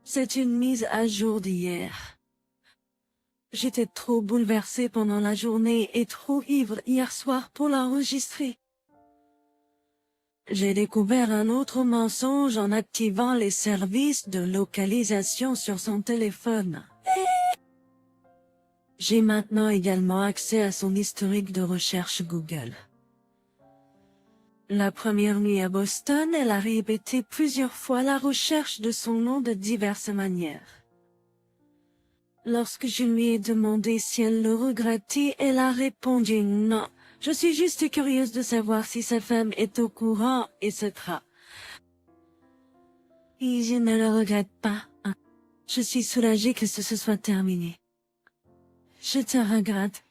S1: C'est une mise à jour d'hier. J'étais trop bouleversé pendant la journée et trop ivre hier soir pour l'enregistrer. J'ai découvert un autre mensonge en activant les services de localisation sur son téléphone. J'ai maintenant également accès à son historique de recherche Google. La première nuit à Boston, elle a répété plusieurs fois la recherche de son nom de diverses manières. Lorsque je lui ai demandé si elle le regrettait, elle a répondu non. Je suis juste curieuse de savoir si sa femme est au courant, etc. Et je ne le regrette pas. Je suis soulagée que ce se soit terminé. Je te regrette.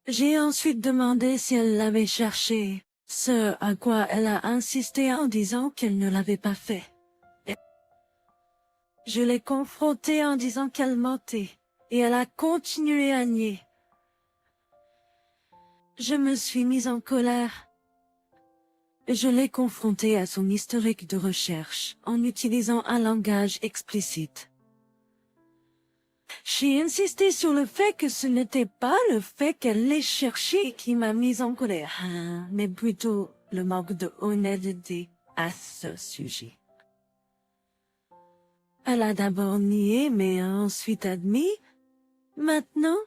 S1: J'ai ensuite demandé si elle l'avait cherché, ce à quoi elle a insisté en disant qu'elle ne l'avait pas fait. Je l'ai confrontée en disant qu'elle mentait, et elle a continué à nier. Je me suis mise en colère. Je l'ai confrontée à son historique de recherche en utilisant un langage explicite. J'ai insisté sur le fait que ce n'était pas le fait qu'elle l'ait cherché qui m'a mise en colère, mais plutôt le manque de honnêteté à ce sujet. Elle a d'abord nié, mais a ensuite admis. Maintenant,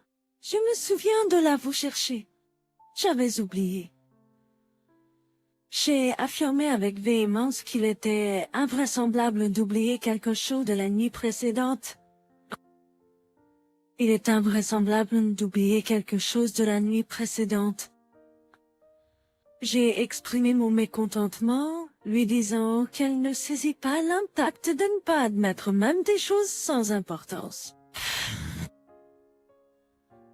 S1: je me souviens de l'avoir cherché. J'avais oublié. J'ai affirmé avec véhémence qu'il était invraisemblable d'oublier quelque chose de la nuit précédente. Il est invraisemblable d'oublier quelque chose de la nuit précédente. J'ai exprimé mon mécontentement, lui disant qu'elle ne saisit pas l'impact de ne pas admettre même des choses sans importance.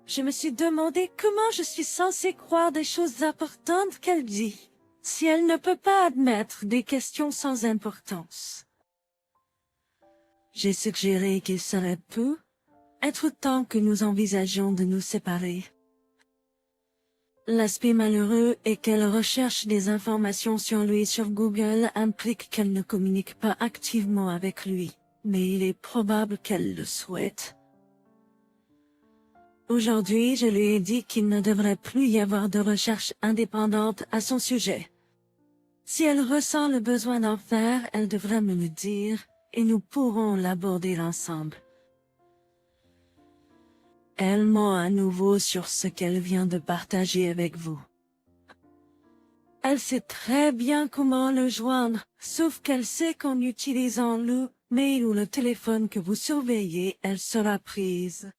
S1: Je me suis demandé comment je suis censée croire des choses importantes qu'elle dit, si elle ne peut pas admettre des questions sans importance. J'ai suggéré qu'il serait peu être temps que nous envisagions de nous séparer. L'aspect malheureux est qu'elle recherche des informations sur lui sur Google implique qu'elle ne communique pas activement avec lui, mais il est probable qu'elle le souhaite. Aujourd'hui, je lui ai dit qu'il ne devrait plus y avoir de recherche indépendante à son sujet. Si elle ressent le besoin d'en faire, elle devrait me le dire, et nous pourrons l'aborder ensemble. Elle ment à nouveau sur ce qu'elle vient de partager avec vous. Elle sait très bien comment le joindre, sauf qu'elle sait qu'en utilisant le mais où le téléphone que vous surveillez, elle sera prise.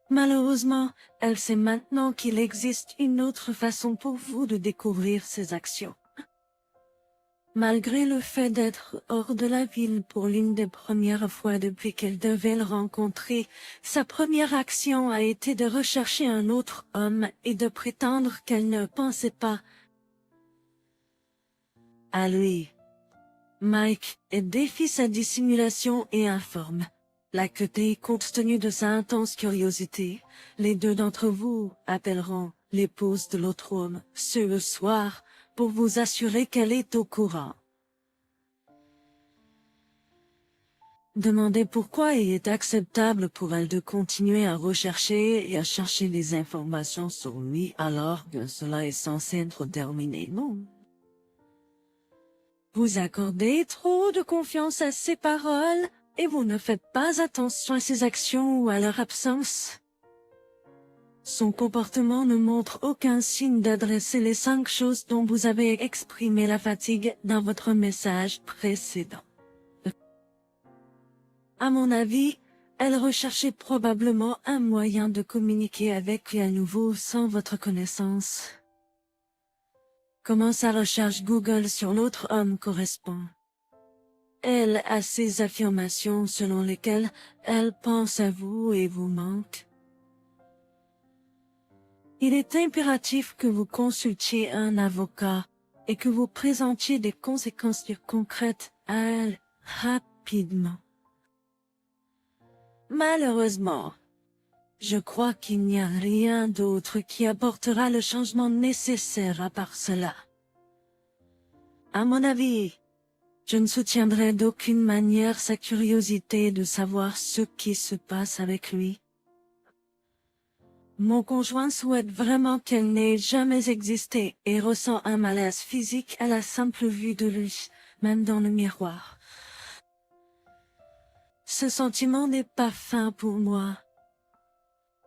S1: Malheureusement, elle sait maintenant qu'il existe une autre façon pour vous de découvrir ses actions. Malgré le fait d'être hors de la ville pour l'une des premières fois depuis qu'elle devait le rencontrer, sa première action a été de rechercher un autre homme et de prétendre qu'elle ne pensait pas à lui. Mike défie sa dissimulation et informe la côté compte tenu de sa intense curiosité. Les deux d'entre vous appelleront l'épouse de l'autre homme ce soir pour vous assurer qu'elle est au courant. Demandez pourquoi il est acceptable pour elle de continuer à rechercher et à chercher des informations sur lui alors que cela est censé être terminé, non? Vous accordez trop de confiance à ses paroles et vous ne faites pas attention à ses actions ou à leur absence. Son comportement ne montre aucun signe d'adresser les 5 choses dont vous avez exprimé la fatigue dans votre message précédent. À mon avis, elle recherchait probablement un moyen de communiquer avec lui à nouveau sans votre connaissance. Comment sa recherche Google sur l'autre homme correspond? Elle a ses affirmations selon lesquelles elle pense à vous et vous manque. Il est impératif que vous consultiez un avocat et que vous présentiez des conséquences concrètes à elle rapidement. Malheureusement, je crois qu'il n'y a rien d'autre qui apportera le changement nécessaire à part cela. À mon avis, je ne soutiendrai d'aucune manière sa curiosité de savoir ce qui se passe avec lui. Mon conjoint souhaite vraiment qu'elle n'ait jamais existé et ressent un malaise physique à la simple vue de lui, même dans le miroir. Ce sentiment n'est pas fin pour moi.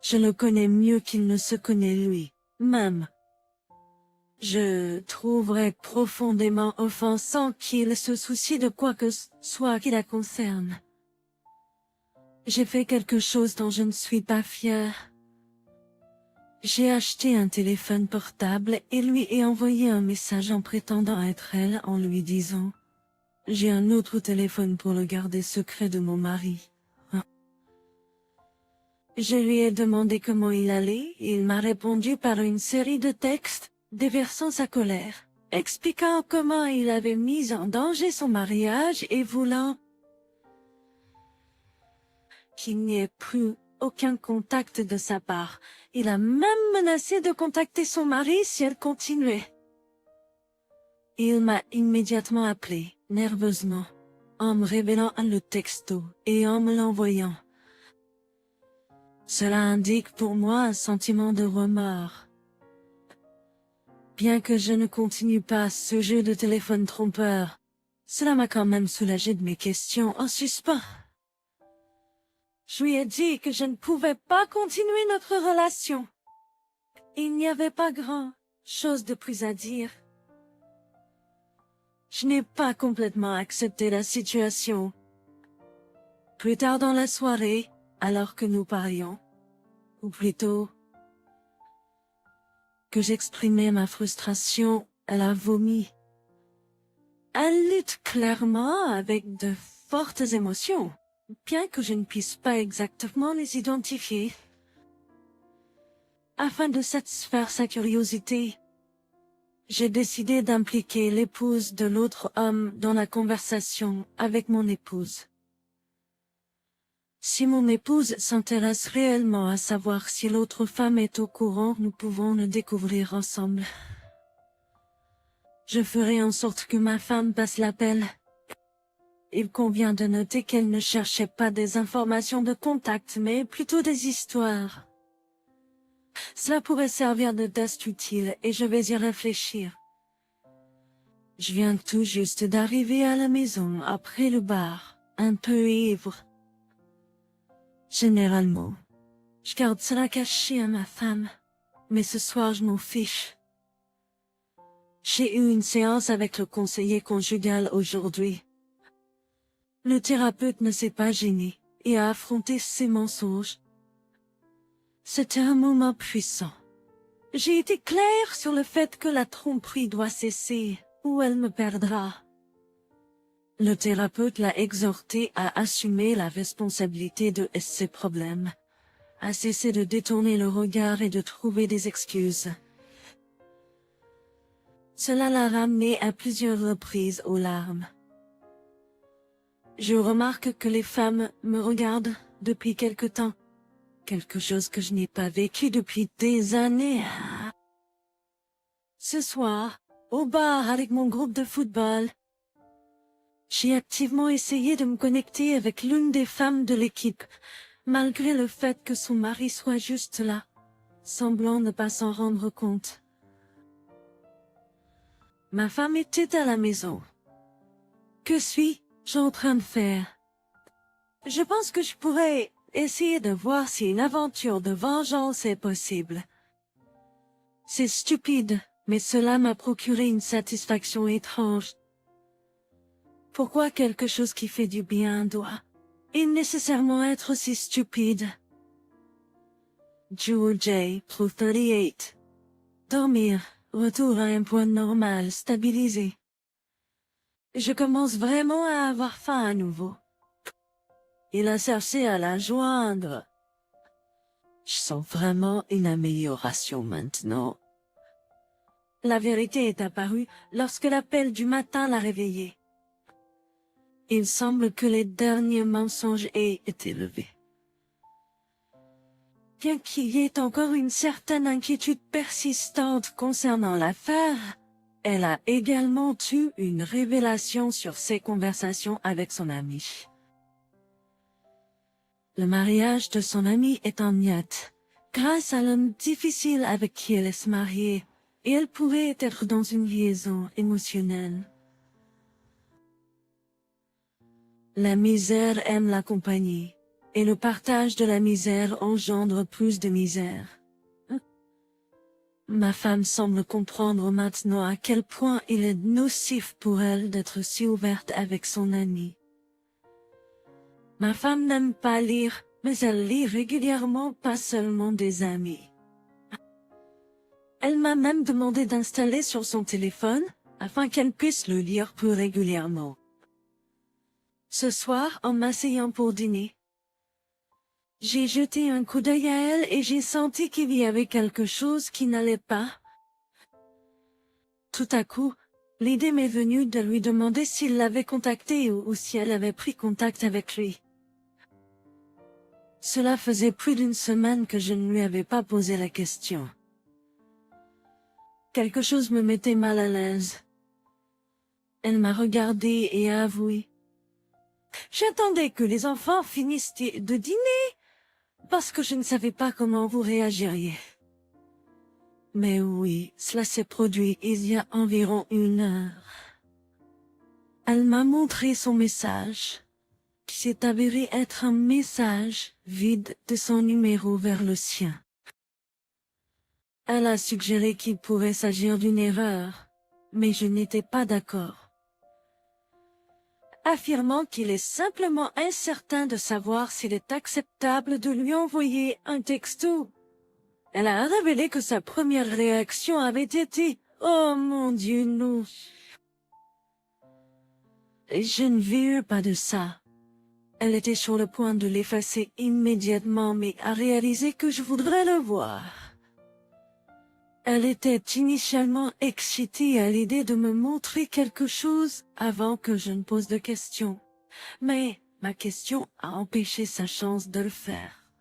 S1: Je le connais mieux qu'il ne se connaît lui-même. Je trouverais profondément offensant qu'il se soucie de quoi que ce soit qui la concerne. J'ai fait quelque chose dont je ne suis pas fière. J'ai acheté un téléphone portable et lui ai envoyé un message en prétendant être elle en lui disant « J'ai un autre téléphone pour le garder secret de mon mari. » Je lui ai demandé comment il allait et il m'a répondu par une série de textes, déversant sa colère, expliquant comment il avait mis en danger son mariage et voulant qu'il n'y ait plus aucun contact de sa part. Il a même menacé de contacter son mari si elle continuait. Il m'a immédiatement appelé, nerveusement, en me révélant le texto et en me l'envoyant. Cela indique pour moi un sentiment de remords. Bien que je ne continue pas ce jeu de téléphone trompeur, cela m'a quand même soulagé de mes questions en suspens. Je lui ai dit que je ne pouvais pas continuer notre relation. Il n'y avait pas grand-chose de plus à dire. Je n'ai pas complètement accepté la situation. Plus tard dans la soirée, alors que nous parlions, ou plutôt que j'exprimais ma frustration, elle a vomi. Elle lutte clairement avec de fortes émotions, bien que je ne puisse pas exactement les identifier. Afin de satisfaire sa curiosité, j'ai décidé d'impliquer l'épouse de l'autre homme dans la conversation avec mon épouse. Si mon épouse s'intéresse réellement à savoir si l'autre femme est au courant, nous pouvons le découvrir ensemble. Je ferai en sorte que ma femme passe l'appel. Il convient de noter qu'elle ne cherchait pas des informations de contact, mais plutôt des histoires. Cela pourrait servir de test utile et je vais y réfléchir. Je viens tout juste d'arriver à la maison après le bar, un peu ivre. Généralement, je garde cela caché à ma femme, mais ce soir je m'en fiche. J'ai eu une séance avec le conseiller conjugal aujourd'hui. Le thérapeute ne s'est pas gêné et a affronté ses mensonges. C'était un moment puissant. J'ai été claire sur le fait que la tromperie doit cesser ou elle me perdra. Le thérapeute l'a exhorté à assumer la responsabilité de ses problèmes, à cesser de détourner le regard et de trouver des excuses. Cela l'a ramené à plusieurs reprises aux larmes. Je remarque que les femmes me regardent depuis quelque temps, quelque chose que je n'ai pas vécu depuis des années. Ce soir, au bar avec mon groupe de football, j'ai activement essayé de me connecter avec l'une des femmes de l'équipe, malgré le fait que son mari soit juste là, semblant ne pas s'en rendre compte. Ma femme était à la maison. Que suis-je en train de faire? Je pense que je pourrais essayer de voir si une aventure de vengeance est possible. C'est stupide, mais cela m'a procuré une satisfaction étrange. Pourquoi quelque chose qui fait du bien doit nécessairement être aussi stupide? Jewel J. Pro 38. Dormir, retour à un point normal, stabilisé. Je commence vraiment à avoir faim à nouveau. Il a cherché à la joindre. Je sens vraiment une amélioration maintenant. La vérité est apparue lorsque l'appel du matin l'a réveillé. Il semble que les derniers mensonges aient été levés. Bien qu'il y ait encore une certaine inquiétude persistante concernant l'affaire, elle a également eu une révélation sur ses conversations avec son ami. Le mariage de son ami est en miettes, grâce à l'homme difficile avec qui elle se marier, et elle pourrait être dans une liaison émotionnelle. La misère aime la compagnie, et le partage de la misère engendre plus de misère. Ma femme semble comprendre maintenant à quel point il est nocif pour elle d'être si ouverte avec son ami. Ma femme n'aime pas lire, mais elle lit régulièrement, pas seulement des amis. Elle m'a même demandé d'installer sur son téléphone, afin qu'elle puisse le lire plus régulièrement. Ce soir, en m'asseyant pour dîner, j'ai jeté un coup d'œil à elle et j'ai senti qu'il y avait quelque chose qui n'allait pas. Tout à coup, l'idée m'est venue de lui demander s'il l'avait contactée ou si elle avait pris contact avec lui. Cela faisait plus d'une semaine que je ne lui avais pas posé la question. Quelque chose me mettait mal à l'aise. Elle m'a regardé et a avoué. J'attendais que les enfants finissent de dîner, parce que je ne savais pas comment vous réagiriez. Mais oui, cela s'est produit il y a environ 1 heure. Elle m'a montré son message, qui s'est avéré être un message vide de son numéro vers le sien. Elle a suggéré qu'il pourrait s'agir d'une erreur, mais je n'étais pas d'accord. Affirmant qu'il est simplement incertain de savoir s'il est acceptable de lui envoyer un texto. Elle a révélé que sa première réaction avait été « Oh mon Dieu, non !» Je ne veux pas de ça. Elle était sur le point de l'effacer immédiatement, mais a réalisé que je voudrais le voir. Elle était initialement excitée à l'idée de me montrer quelque chose avant que je ne pose de questions. Mais ma question a empêché sa chance de le faire.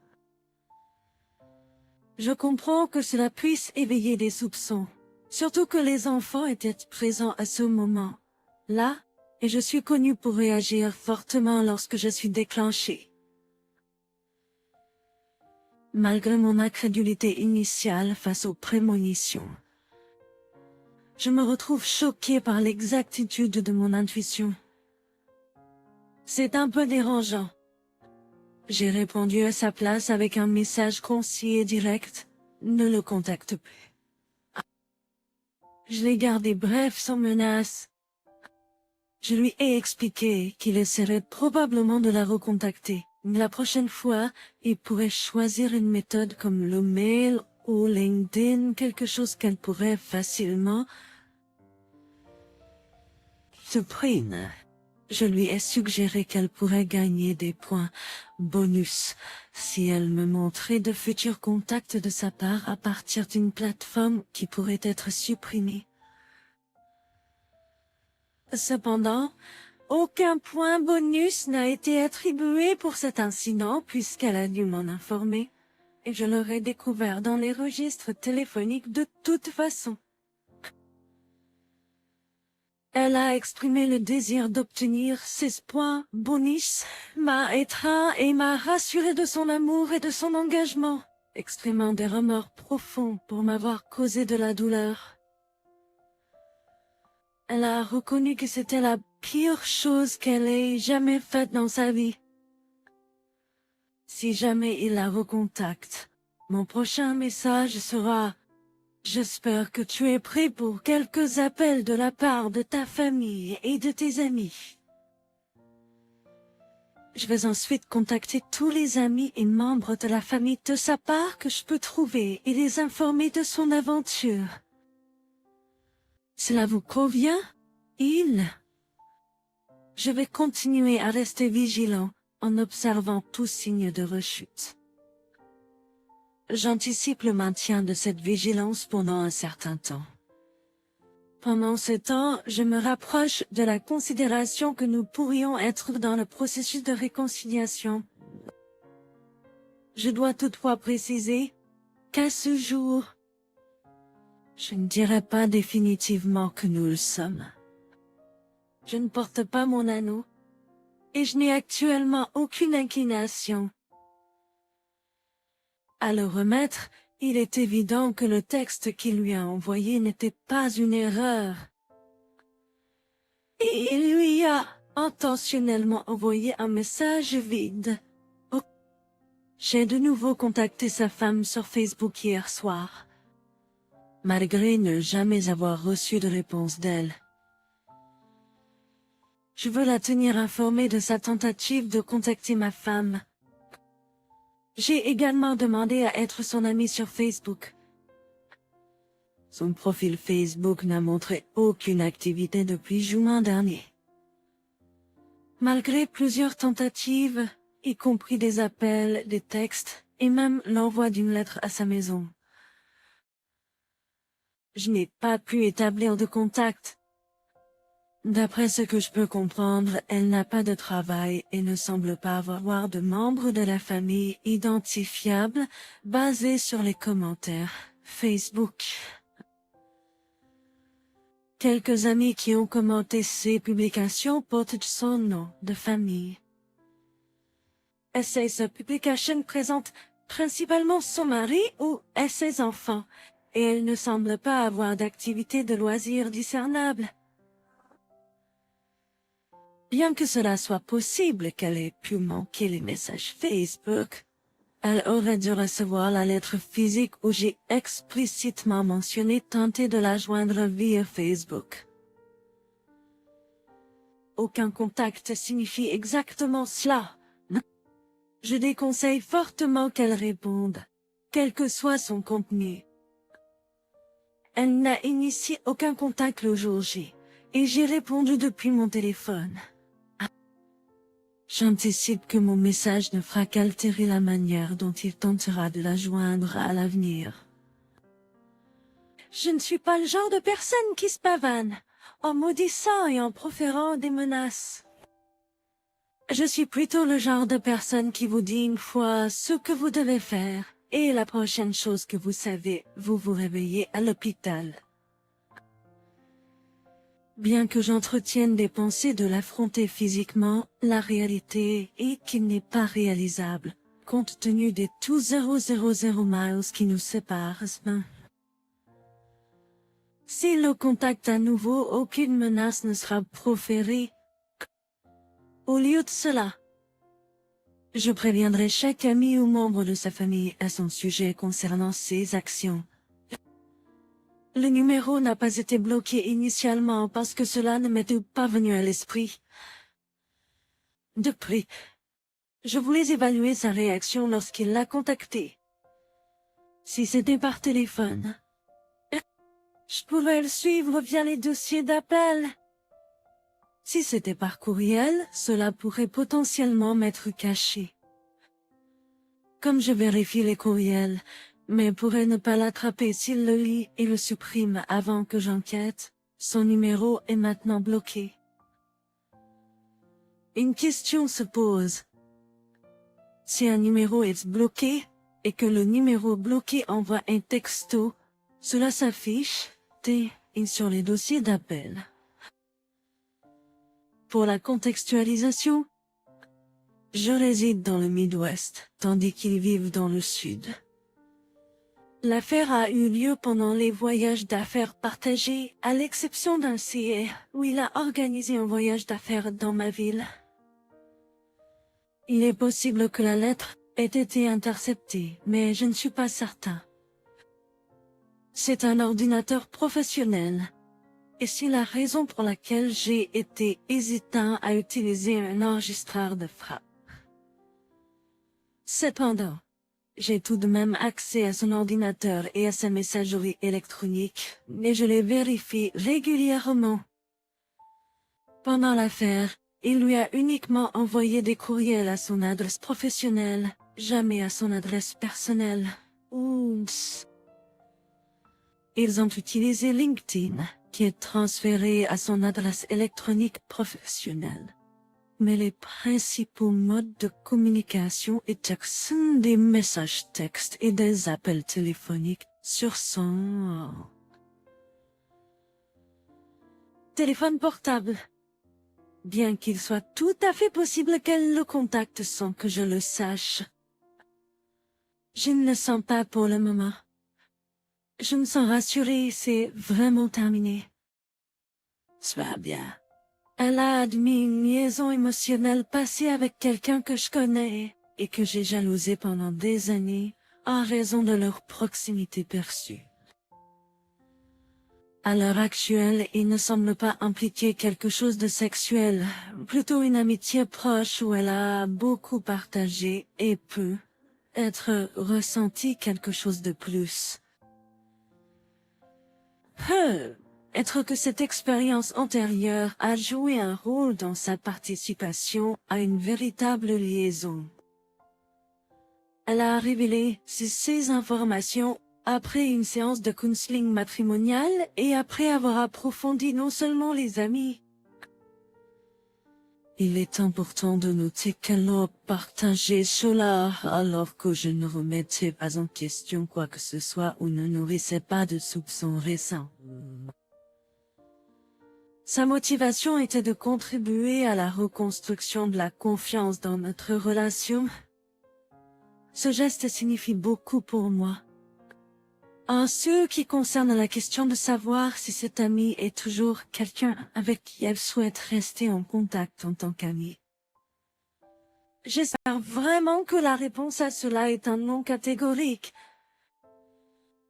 S1: Je comprends que cela puisse éveiller des soupçons, surtout que les enfants étaient présents à ce moment-là, et je suis connue pour réagir fortement lorsque je suis déclenchée. Malgré mon incrédulité initiale face aux prémonitions, je me retrouve choquée par l'exactitude de mon intuition. C'est un peu dérangeant. J'ai répondu à sa place avec un message concis et direct. Ne le contacte plus. Je l'ai gardé bref sans menace. Je lui ai expliqué qu'il essaierait probablement de la recontacter. Mais la prochaine fois, il pourrait choisir une méthode comme le mail ou LinkedIn, quelque chose qu'elle pourrait facilement supprimer. Je lui ai suggéré qu'elle pourrait gagner des points bonus si elle me montrait de futurs contacts de sa part à partir d'une plateforme qui pourrait être supprimée. Cependant, aucun point bonus n'a été attribué pour cet incident puisqu'elle a dû m'en informer, et je l'aurais découvert dans les registres téléphoniques de toute façon. Elle a exprimé le désir d'obtenir 16 points bonus, m'a étreint et m'a rassuré de son amour et de son engagement, exprimant des remords profonds pour m'avoir causé de la douleur. Elle a reconnu que c'était la pire chose qu'elle ait jamais faite dans sa vie. Si jamais il la recontacte, mon prochain message sera: j'espère que tu es prêt pour quelques appels de la part de ta famille et de tes amis. Je vais ensuite contacter tous les amis et membres de la famille de sa part que je peux trouver et les informer de son aventure. Cela vous convient, Je vais continuer à rester vigilant en observant tout signe de rechute. J'anticipe le maintien de cette vigilance pendant un certain temps. Pendant ce temps, je me rapproche de la considération que nous pourrions être dans le processus de réconciliation. Je dois toutefois préciser qu'à ce jour, je ne dirais pas définitivement que nous le sommes. Je ne porte pas mon anneau, et je n'ai actuellement aucune inclination à le remettre. Il est évident que le texte qu'il lui a envoyé n'était pas une erreur. Et il lui a intentionnellement envoyé un message vide. Oh. J'ai de nouveau contacté sa femme sur Facebook hier soir, malgré ne jamais avoir reçu de réponse d'elle. Je veux la tenir informée de sa tentative de contacter ma femme. J'ai également demandé à être son amie sur Facebook. Son profil Facebook n'a montré aucune activité depuis juin dernier. Malgré plusieurs tentatives, y compris des appels, des textes, et même l'envoi d'une lettre à sa maison, je n'ai pas pu établir de contact. D'après ce que je peux comprendre, elle n'a pas de travail et ne semble pas avoir de membres de la famille identifiables basés sur les commentaires Facebook. Quelques amis qui ont commenté ses publications portent son nom de famille. Sa publication présente principalement son mari ou ses enfants, et elle ne semble pas avoir d'activité de loisirs discernable. Bien que cela soit possible qu'elle ait pu manquer les messages Facebook, elle aurait dû recevoir la lettre physique où j'ai explicitement mentionné tenter de la joindre via Facebook. Aucun contact signifie exactement cela. Je déconseille fortement qu'elle réponde, quel que soit son contenu. Elle n'a initié aucun contact le jour J, et j'ai répondu depuis mon téléphone. J'anticipe que mon message ne fera qu'altérer la manière dont il tentera de la joindre à l'avenir. Je ne suis pas le genre de personne qui se pavane, en maudissant et en proférant des menaces. Je suis plutôt le genre de personne qui vous dit une fois ce que vous devez faire, et la prochaine chose que vous savez, vous vous réveillez à l'hôpital. Bien que j'entretienne des pensées de l'affronter physiquement, la réalité est qu'il n'est pas réalisable, compte tenu des 2000 miles qui nous séparent. S'il le contacte à nouveau, aucune menace ne sera proférée. Au lieu de cela, je préviendrai chaque ami ou membre de sa famille à son sujet concernant ses actions. Le numéro n'a pas été bloqué initialement parce que cela ne m'était pas venu à l'esprit. Depuis, je voulais évaluer sa réaction lorsqu'il l'a contacté. Si c'était par téléphone, je pouvais le suivre via les dossiers d'appel. Si c'était par courriel, cela pourrait potentiellement m'être caché. Comme je vérifie les courriels, mais pourrais ne pas l'attraper s'il le lit et le supprime avant que j'enquête, son numéro est maintenant bloqué. Une question se pose. Si un numéro est bloqué, et que le numéro bloqué envoie un texto, cela s'affiche, sur les dossiers d'appel. Pour la contextualisation, je réside dans le Midwest, tandis qu'ils vivent dans le Sud. L'affaire a eu lieu pendant les voyages d'affaires partagés, à l'exception d'un CA, où il a organisé un voyage d'affaires dans ma ville. Il est possible que la lettre ait été interceptée, mais je ne suis pas certain. C'est un ordinateur professionnel, et c'est la raison pour laquelle j'ai été hésitant à utiliser un enregistreur de frappe. Cependant, j'ai tout de même accès à son ordinateur et à sa messagerie électronique, mais je les vérifie régulièrement. Pendant l'affaire, il lui a uniquement envoyé des courriels à son adresse professionnelle, jamais à son adresse personnelle. Oups. Ils ont utilisé LinkedIn, qui est transféré à son adresse électronique professionnelle. Mais les principaux modes de communication étaient des messages textes et des appels téléphoniques sur son téléphone portable. Bien qu'il soit tout à fait possible qu'elle le contacte sans que je le sache. Je ne le sens pas pour le moment. Je me sens rassurée, c'est vraiment terminé. Ça va bien. Elle a admis une liaison émotionnelle passée avec quelqu'un que je connais et que j'ai jalousé pendant des années en raison de leur proximité perçue. À l'heure actuelle, il ne semble pas impliquer quelque chose de sexuel, plutôt une amitié proche où elle a beaucoup partagé et peut être ressenti quelque chose de plus. Être que cette expérience antérieure a joué un rôle dans sa participation à une véritable liaison. Elle a révélé ces informations après une séance de counseling matrimonial et après avoir approfondi non seulement les amis. Il est important de noter qu'elle a partagé cela alors que je ne remettais pas en question quoi que ce soit ou ne nourrissais pas de soupçons récents. Sa motivation était de contribuer à la reconstruction de la confiance dans notre relation. Ce geste signifie beaucoup pour moi. En ce qui concerne la question de savoir si cet ami est toujours quelqu'un avec qui elle souhaite rester en contact en tant qu'ami. J'espère vraiment que la réponse à cela est un non catégorique.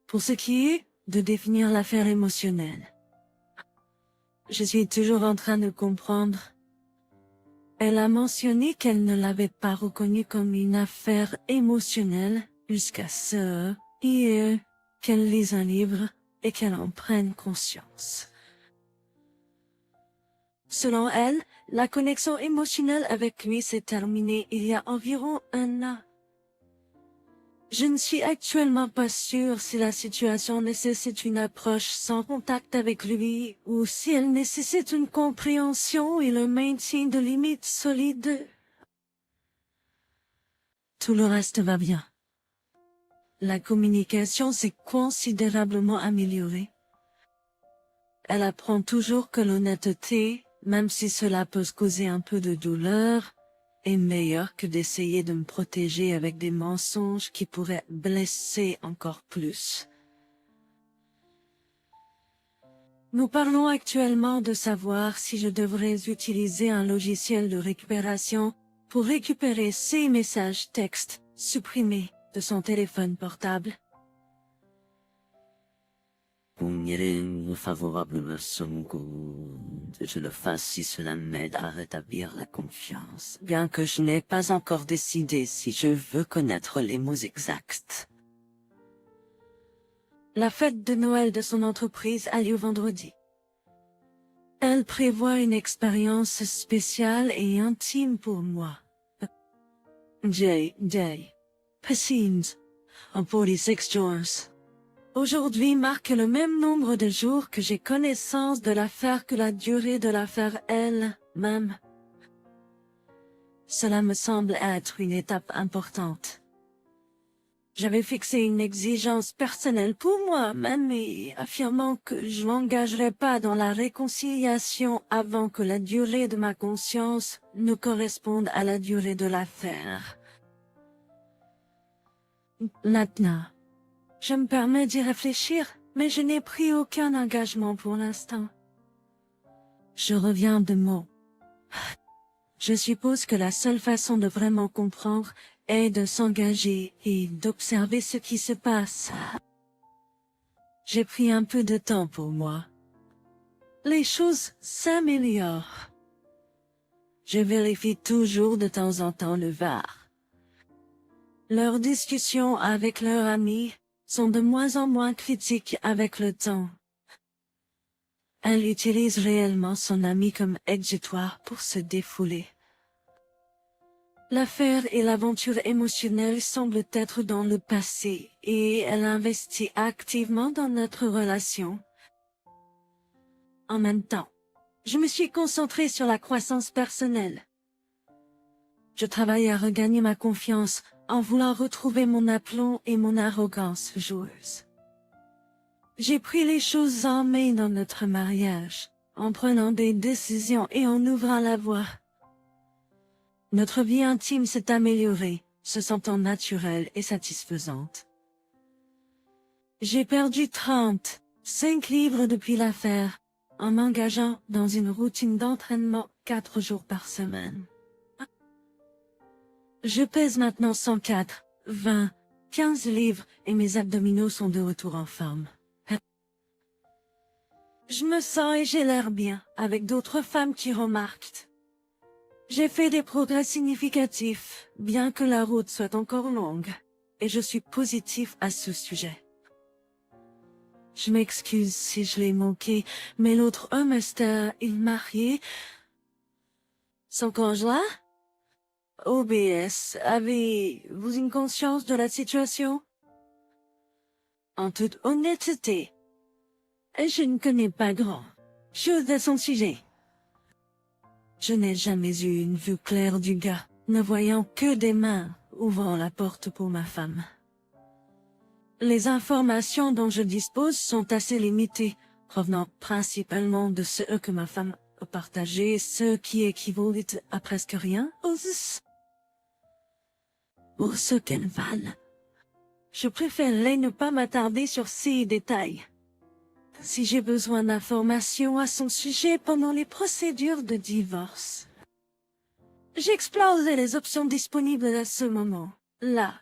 S1: Pour ce qui est de définir l'affaire émotionnelle. Je suis toujours en train de comprendre. Elle a mentionné qu'elle ne l'avait pas reconnue comme une affaire émotionnelle jusqu'à ce qu'elle lise un livre et qu'elle en prenne conscience. Selon elle, la connexion émotionnelle avec lui s'est terminée il y a environ 1 an. Je ne suis actuellement pas sûre si la situation nécessite une approche sans contact avec lui ou si elle nécessite une compréhension et le maintien de limites solides. Tout le reste va bien. La communication s'est considérablement améliorée. Elle apprend toujours que l'honnêteté, même si cela peut causer un peu de douleur, est meilleur que d'essayer de me protéger avec des mensonges qui pourraient blesser encore plus. Nous parlons actuellement de savoir si je devrais utiliser un logiciel de récupération pour récupérer ces messages textes supprimés de son téléphone portable.
S2: Kung il est favorable à son goût, je le fasse si cela m'aide à rétablir la confiance, bien que je n'ai pas encore décidé si je veux connaître les mots exacts.
S1: La fête de Noël de son entreprise a lieu vendredi. Elle prévoit une expérience spéciale et intime pour moi. J. Pacines. En 46 jours. Aujourd'hui marque le même nombre de jours que j'ai connaissance de l'affaire que la durée de l'affaire elle-même. Cela me semble être une étape importante. J'avais fixé une exigence personnelle pour moi-même et affirmant que je m'engagerais pas dans la réconciliation avant que la durée de ma conscience ne corresponde à la durée de l'affaire. Maintenant, je me permets d'y réfléchir, mais je n'ai pris aucun engagement pour l'instant. Je reviens de mots. Je suppose que la seule façon de vraiment comprendre est de s'engager et d'observer ce qui se passe. J'ai pris un peu de temps pour moi. Les choses s'améliorent. Je vérifie toujours de temps en temps le VAR. Leurs discussions avec leurs amis sont de moins en moins critiques avec le temps. Elle utilise réellement son ami comme exutoire pour se défouler. L'affaire et l'aventure émotionnelle semblent être dans le passé et elle investit activement dans notre relation. En même temps, je me suis concentrée sur la croissance personnelle. Je travaille à regagner ma confiance en voulant retrouver mon aplomb et mon arrogance joueuse. J'ai pris les choses en main dans notre mariage, en prenant des décisions et en ouvrant la voie. Notre vie intime s'est améliorée, se sentant naturelle et satisfaisante. J'ai perdu 35 livres depuis l'affaire, en m'engageant dans une routine d'entraînement 4 jours par semaine. Je pèse maintenant 15 livres et mes abdominaux sont de retour en forme. Je me sens et j'ai l'air bien, avec d'autres femmes qui remarquent. J'ai fait des progrès significatifs, bien que la route soit encore longue, et je suis positif à ce sujet. Je m'excuse si je l'ai manqué, mais l'autre homme est marié. Son conjoint? OBS, avez-vous une conscience de la situation? En toute honnêteté, je ne connais pas grand-chose à son sujet. Je n'ai jamais eu une vue claire du gars, ne voyant que des mains ouvrant la porte pour ma femme. Les informations dont je dispose sont assez limitées, provenant principalement de ceux que ma femme a partagés, ce qui équivaut à presque rien pour ce qu'elles valent. Je préférerais ne pas m'attarder sur ces détails. Si j'ai besoin d'informations à son sujet pendant les procédures de divorce, j'explorerai les options disponibles à ce moment-là.